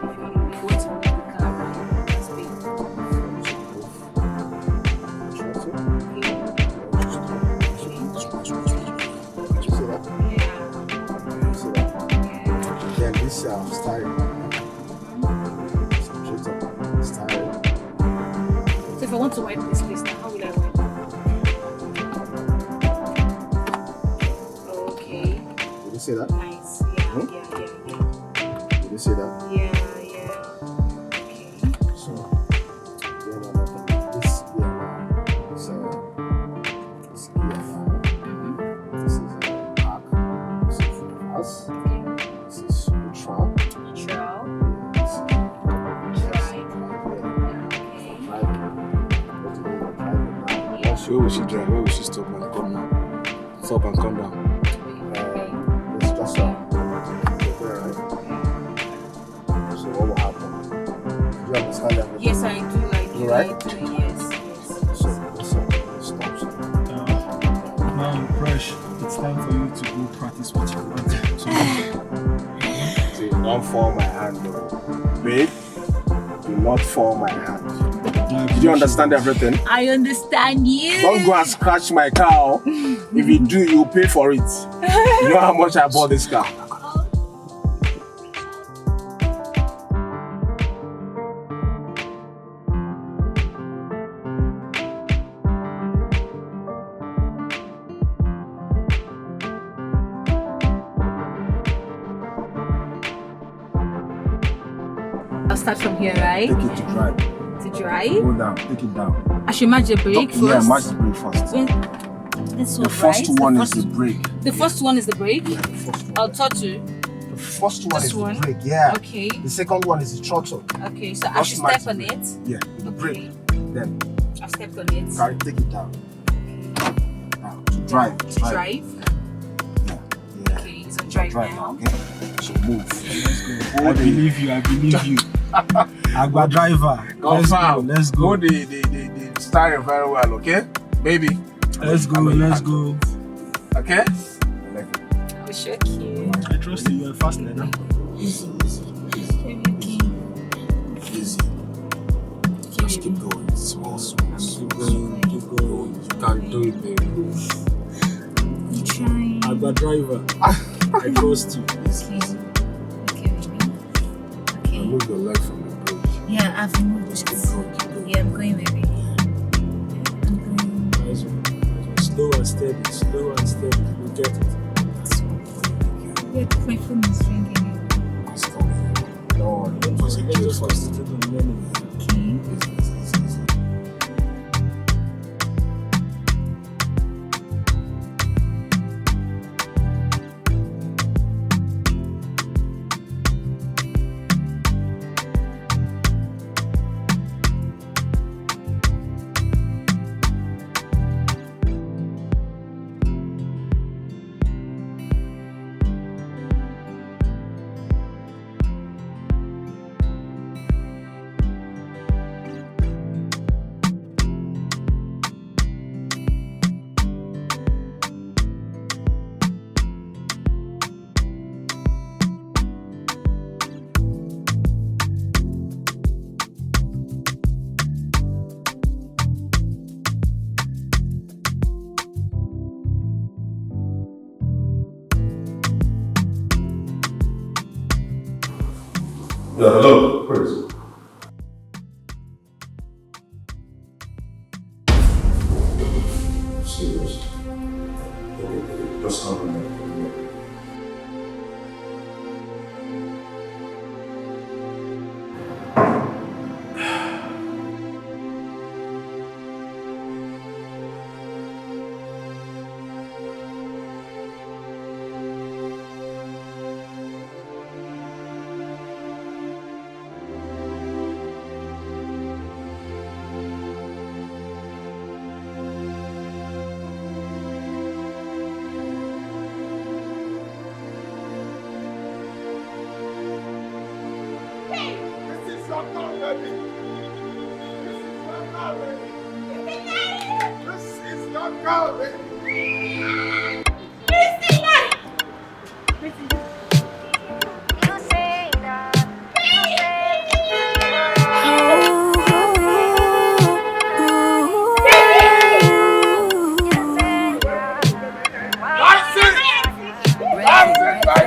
S8: if you want to move the car, that's big.
S3: Then this style. Straight up style.
S8: So if I want to wipe this place now, how will I wipe? Okay.
S3: Did you see that?
S8: Nice. Yeah.
S3: Did you see that?
S8: Yeah. Okay.
S3: So, this here is here now. This is back. This is reverse. This is neutral.
S15: Where will she drive? Where will she stop and come down? Stop and come down.
S3: It's just right. So what will happen? Do you understand everything?
S8: Yes, I do.
S3: You right?
S8: Yes.
S3: So stop.
S5: Now, Fresh, it's time for you to go practice what you want to do.
S3: See, don't fall my hand, though. Babe, do not fall my hand. Did you understand everything?
S8: I understand you.
S3: Don't go and scratch my car. If you do, you'll pay for it. You know how much I bought this car?
S8: I'll start from here, right?
S3: Take it to drive.
S8: To drive?
S3: Go down. Take it down.
S8: I should match the brake first.
S3: Yeah, match the brake first.
S8: This
S3: The
S8: one,
S3: first
S8: right?
S3: one is the brake.
S8: The first one is the brake?
S3: Yeah, the first one.
S8: I'll touch it.
S3: The first one
S8: This
S3: is
S8: one?
S3: the brake, yeah.
S8: Okay.
S3: The second one is the throttle.
S8: Okay, so I
S3: Just
S8: should
S3: match
S8: step on
S3: the
S8: it.
S3: Yeah, the brake. Then
S8: I've stepped on it.
S3: carry, take it down. Now, to drive.
S8: To drive?
S3: Yeah.
S8: Okay, it's on drive now.
S3: Okay. So move.
S5: I believe you. Agba driver. Let's go.
S3: Hold the steering very well, okay? Baby.
S5: Let's go.
S3: Okay?
S8: I'll shock you.
S5: I trust you. You're a fast learner.
S3: Easy. Just keep going. Small. Keep going. You can do it, baby.
S8: You trying?
S5: Agba driver. I trust you.
S3: Okay. Remove your leg from the brake.
S8: Yeah, I've moved.
S3: Just keep going.
S8: Yeah, I'm going, baby.
S5: Slow and steady. You get it.
S8: Yeah, my phone is ringing.
S3: No, don't
S5: Let's just concentrate on learning.
S8: Okay.
S6: Yeah, hello, Chris. Serious. Okay, just have a minute.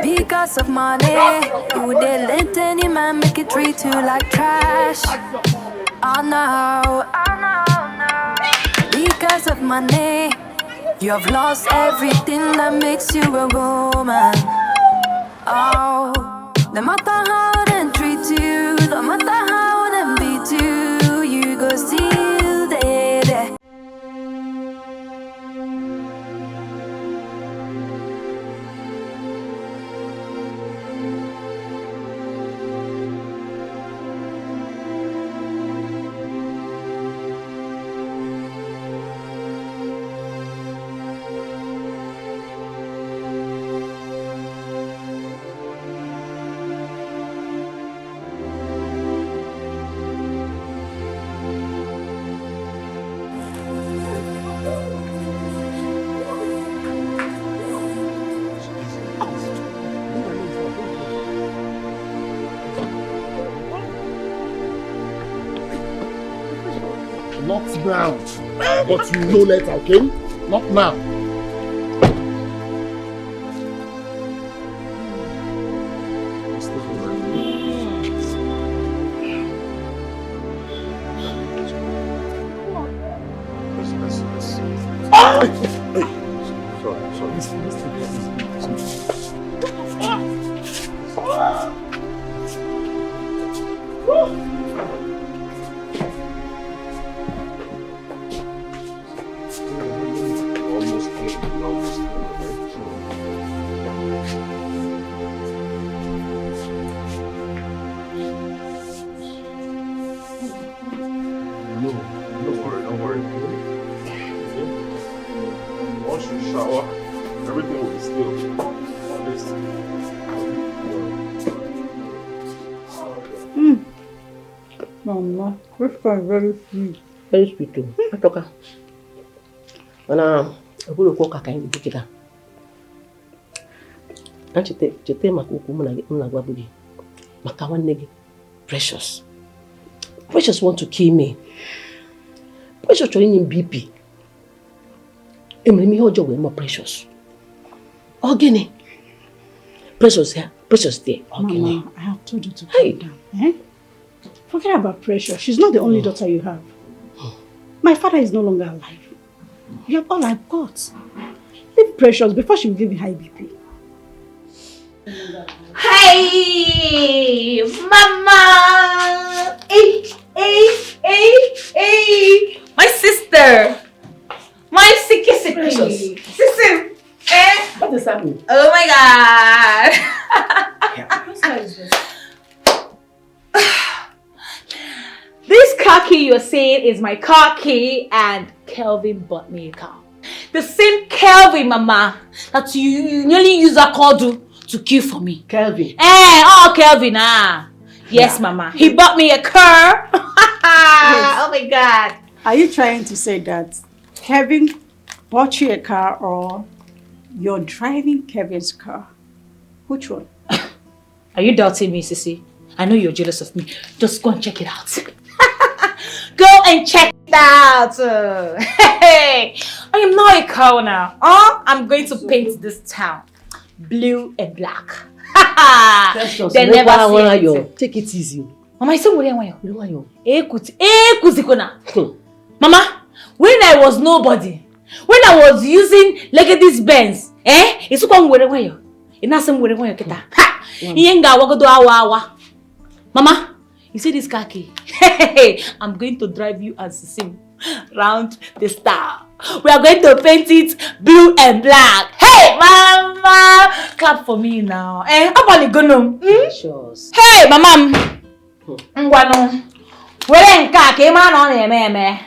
S10: Because of money, you they let any man make it treat you like trash. Oh no, because of money, you have lost everything that makes you a woman. Oh, no matter how they treat you, no matter how they beat you, you go still there.
S6: Not now. But you know later, okay? Not now.
S7: Mama, this one is very sweet.
S9: Very sweet too. Atoka. Wana akulu kwa kaka hivi kita. Chete makuku muna gwa budi. Makawa negi. Precious. Precious want to kill me. Precious trying in BP. Emily hojo we more precious. Ogini. Precious here. Precious there. Ogini.
S7: Mama, I have told you to calm down. Eh? Forget about Precious. She's not the only daughter you have. My father is no longer alive. You have all I've got. Leave Precious before she will give me high BP.
S8: Hey, Mama! Hey! My sister! My siki!
S9: Precious.
S8: Sister! Eh?
S9: What is happening?
S8: Oh my God! This car key you're saying is my car key, and Kelvin bought me a car. The same Kelvin, Mama, that you nearly use a call to kill for me.
S9: Kelvin?
S8: Kelvin, Yes, Mama. He bought me a car. Yes. Oh my God.
S7: Are you trying to say that Kevin bought you a car or you're driving Kevin's car? Which one?
S8: Are you doubting me, Sissy? I know you're jealous of me. Just go and check it out. Go and check it out. Hey, I am not a cow now. I'm going to paint this town. blue and black.
S9: Precious,
S8: They never say
S9: you.
S8: anything.
S9: Take it easy.
S8: Mama, I say what you. Mama, when I was nobody, when I was using Legacy's Benz, it's come where you. It's not some where you kita. Ha! Yenga wagodo awa. Mama, you see this car key? I'm going to drive you as sim round the star. We are going to paint it blue and black. Hey, Mama! Clap for me now. How about the
S9: Sure.
S8: Hey, Mama! Ngwano. Where nka ke ma no na eme.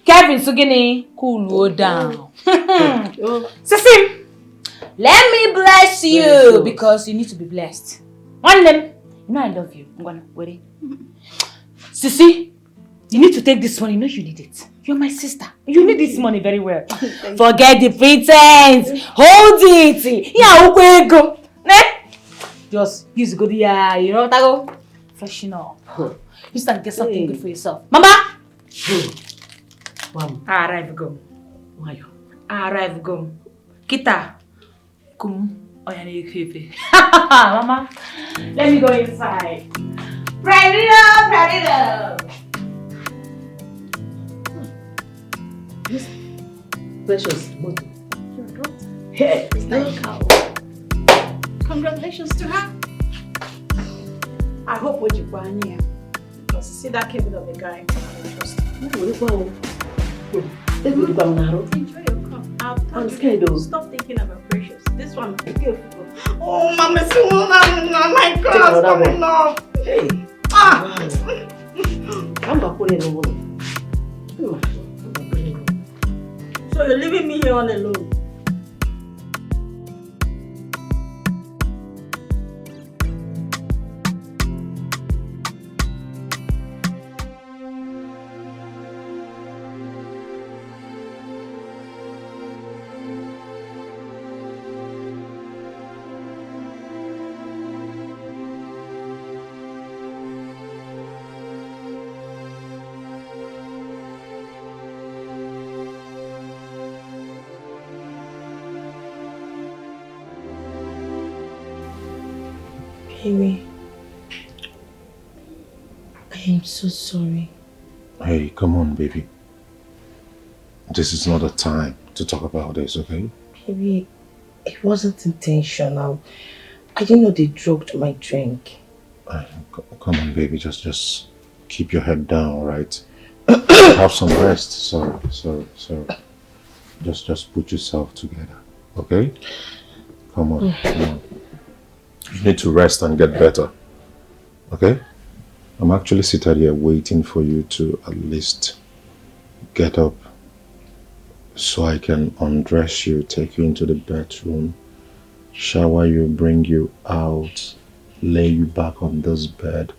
S8: Kevin Sugini, cool down. Sissy, let me bless you because you need to be blessed. One name, you know I love you. Ngwano, wait. Sissy, you need to take this money. You know you need it. You're my sister. You need this money very well. Forget the pretense. Hold it. Yeah, okay, go. Just use good you know what I go? Freshen up. You start get something good for yourself. Mama! Arrive go. Arrive go. Kita. Kum. Mama, let me go inside. Ready up.
S9: Precious.
S11: Your daughter.
S9: Hey,
S11: it's like cow. Congratulations to her. I hope what you want here. Because see that Kevin of a guy, I trust him. Enjoy your cup.
S9: I'm scared though.
S11: Stop thinking about Precious. This one, be careful. Oh, Mama, my God, coming up.
S9: Hey. I'm back on it.
S11: So you're leaving me here all alone?
S17: Baby, I am so sorry.
S1: Hey, come on, baby. This is not a time to talk about this, okay?
S17: Baby, it wasn't intentional. I didn't know they drugged my drink.
S1: Come on, baby. Just keep your head down, all right? Have some rest. Sorry. Just put yourself together, okay? Come on. You need to rest and get better, okay? I'm actually seated here waiting for you to at least get up so I can undress you, take you into the bedroom, shower you, bring you out, lay you back on this bed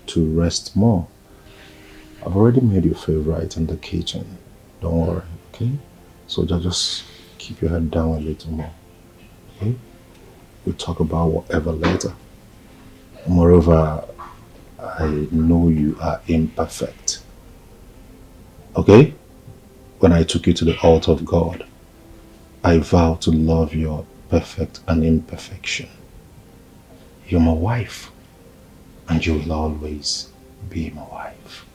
S1: to rest more. I've already made you feel right in the kitchen. Don't worry, okay? So just keep your head down a little more, okay? We'll talk about whatever later. Moreover, I know you are imperfect. Okay? When I took you to the altar of God, I vow to love your perfect and imperfection. You're my wife, and you will always be my wife.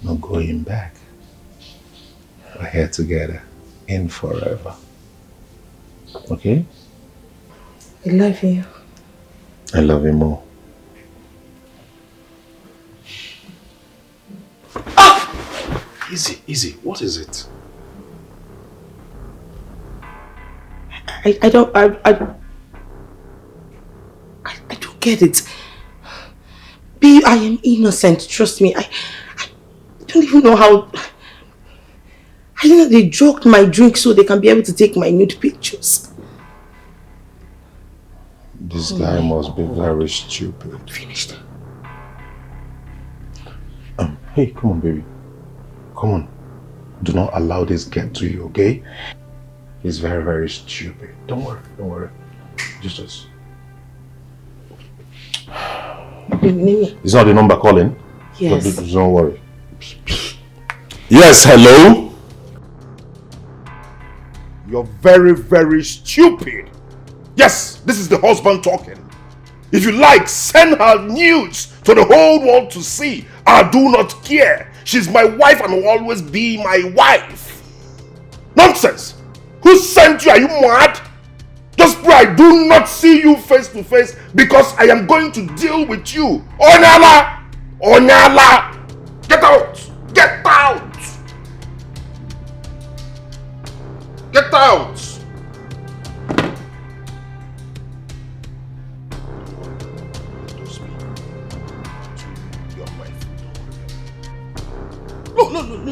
S1: No going back. We're here together in forever. Okay?
S17: I love you.
S1: I love you more. Easy. What is it?
S17: I don't get it. B, I am innocent, trust me. I don't even know how. I know they drugged my drink so they can be able to take my nude pictures.
S1: This guy must be very stupid.
S17: Finished.
S1: Hey, come on, baby. Come on. Do not allow this get to you, okay? He's very, very stupid. Don't worry. Just. It's not the number calling?
S17: Yes.
S1: Don't worry. Yes, hello? You're very, very stupid.
S6: Yes, this is the husband talking. If you like, send her news to the whole world to see. I do not care. She's my wife and will always be my wife. Nonsense! Who sent you? Are you mad? Just pray I do not see you face to face because I am going to deal with you. Onyala! Onyala! Get out! Get out! Get out!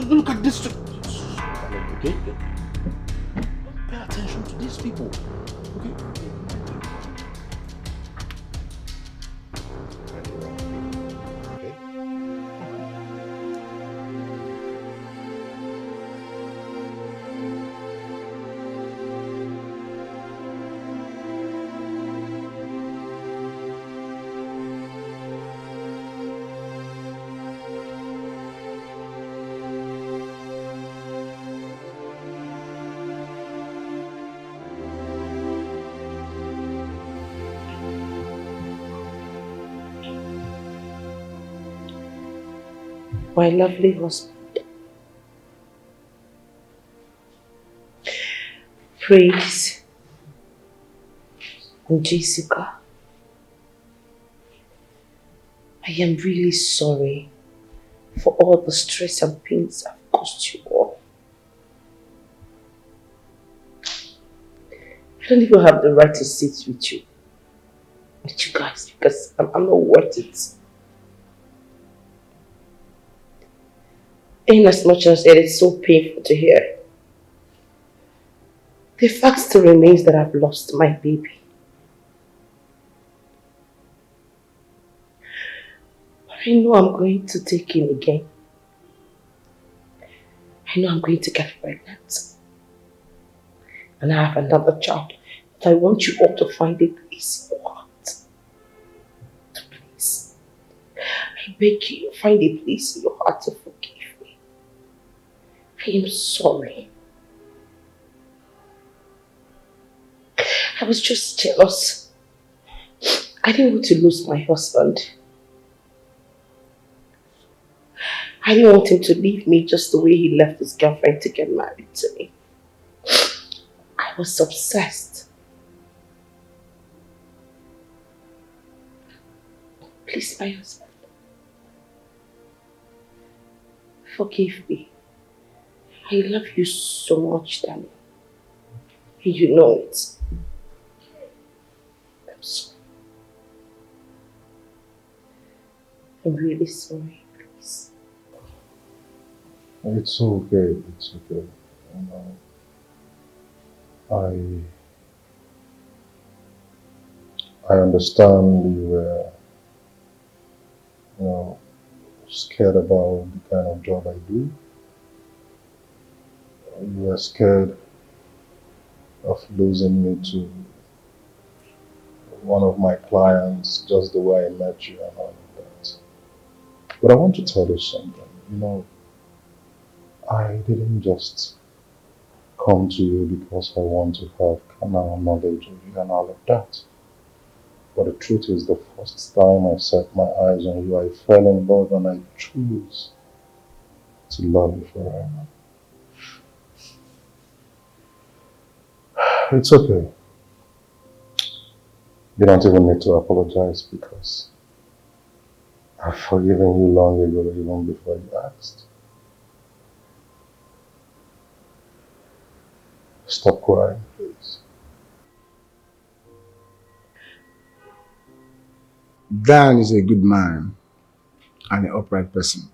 S6: Look at this. Okay? Don't pay attention to these people. Okay?
S17: My lovely husband. Praise and Jessica. I am really sorry for all the stress and pains I've caused you all. I don't even have the right to sit with you guys because I'm not worth it. In as much as it is so painful to hear, the fact still remains that I've lost my baby. But I know I'm going to take in again. I know I'm going to get pregnant. And I have another child. But I want you all to find a place in your heart. Please. I beg you, find a place in your heart to forgive. I am sorry. I was just jealous. I didn't want to lose my husband. I didn't want him to leave me just the way he left his girlfriend to get married to me. I was obsessed. Please, my husband. Forgive me. I love you so much, darling. You know it. I'm sorry. I'm really sorry, please.
S1: It's okay. It's okay. I understand you were, scared about the kind of job I do. You were scared of losing me to one of my clients just the way I met you and all of that. But I want to tell you something. I didn't just come to you because I want to have carnal knowledge of you and all of that. But the truth is, the first time I set my eyes on you, I fell in love and I chose to love you forever. It's okay. You don't even need to apologize because I've forgiven you long ago, even before you asked. Stop crying, please.
S15: Dan is a good man and an upright person.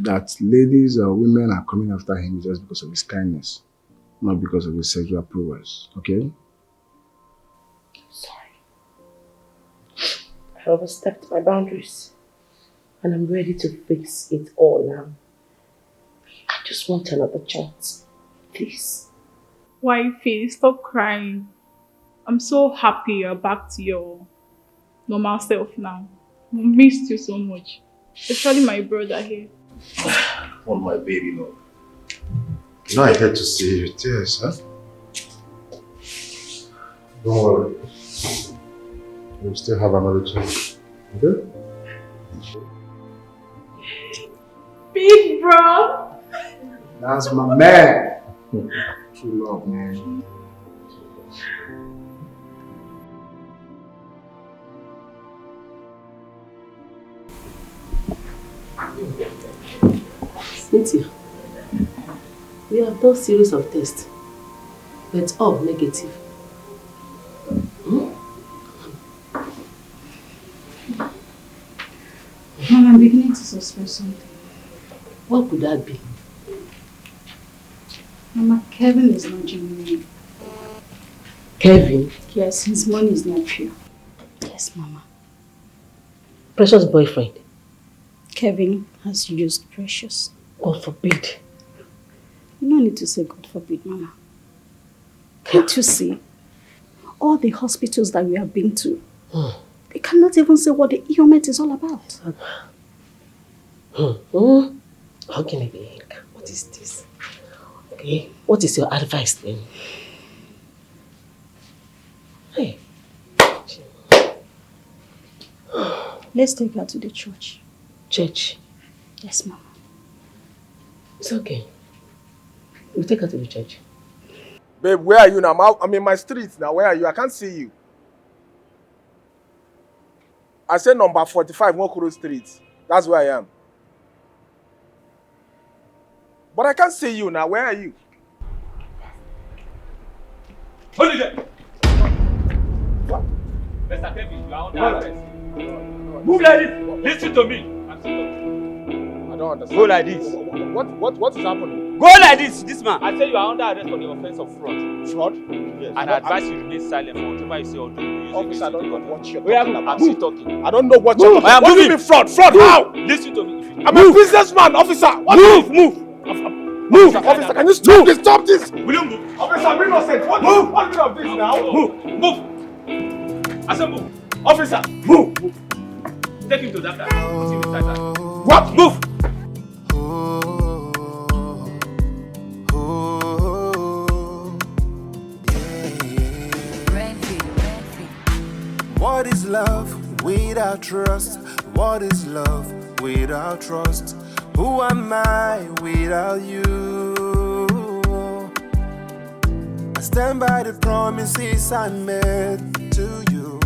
S15: That ladies or women are coming after him just because of his kindness, not because of his sexual prowess, okay?
S17: Sorry. I overstepped my boundaries and I'm ready to face it all now. I just want another chance. Please.
S2: Wifey, stop crying. I'm so happy you're back to your normal self now. I missed you so much. Especially my brother here.
S1: Oh, my baby love. I hate to see you tears, huh? Don't worry. we'll still have another chance. Okay?
S2: Big bro.
S15: That's my man. True love, man.
S9: Cynthia, we have done series of tests, but all negative.
S11: Mom, I'm beginning to suspect something.
S9: What could that be?
S11: Mama, Kevin is not genuine.
S9: Kevin?
S11: Yes, his money is not pure. Yes, Mama.
S9: Precious boyfriend?
S11: Kevin has used Precious.
S9: God forbid.
S11: You don't need to say God forbid, Mama. Can't you see? All the hospitals that we have been to, they cannot even say what the ailment is all about.
S9: How can it be? What is this? Okay, what is your advice then? Hey.
S11: Let's take her to the church.
S9: Church?
S11: Yes, Mama.
S9: It's okay. We'll take her to the church.
S3: Babe, where are you now? I'm in my street now. Where are you? I can't see you. I said number 45, Mokoro Street. That's where I am. But I can't see you now. Where are you?
S18: Hold it there. What? Mr. Kevin, you are under arrest. Move like this. Listen to me.
S3: I don't understand.
S18: Go like this.
S3: What is happening?
S18: Go like this man. I say you are under arrest for the offense of fraud.
S3: Fraud? Yes.
S18: And I advise you remain silent for whatever you say or do.
S3: Officer, I don't know what you're
S18: talking about. I'm still talking.
S3: I don't know what you're talking
S18: about.
S3: What do you mean fraud? Fraud how?
S18: Listen to me.
S3: I'm a businessman, officer. Move, officer. Can you stop this? Stop this.
S18: Will you move?
S3: Officer, I'm innocent. What's of this now?
S18: Move. I said move.
S3: Officer, move.
S18: Take him to that car. Put him inside that.
S3: What? Move.
S14: What is love without trust? What is love without trust? Who am I without you? I stand by the promises I made to you.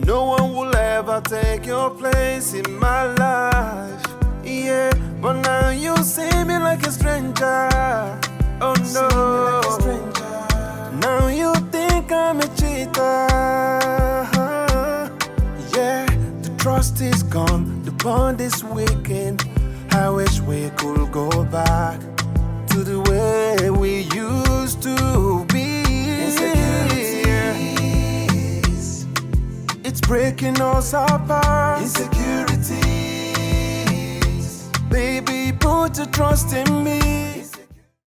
S14: No one will ever take your place in my life. Yeah, but now you see me like a stranger. Oh no, now you think I'm a cheater. Yeah, the trust is gone, the bond is weakened. I wish we could go back to the way we used to be. It's breaking us apart. Insecurities. Baby, put your trust in me.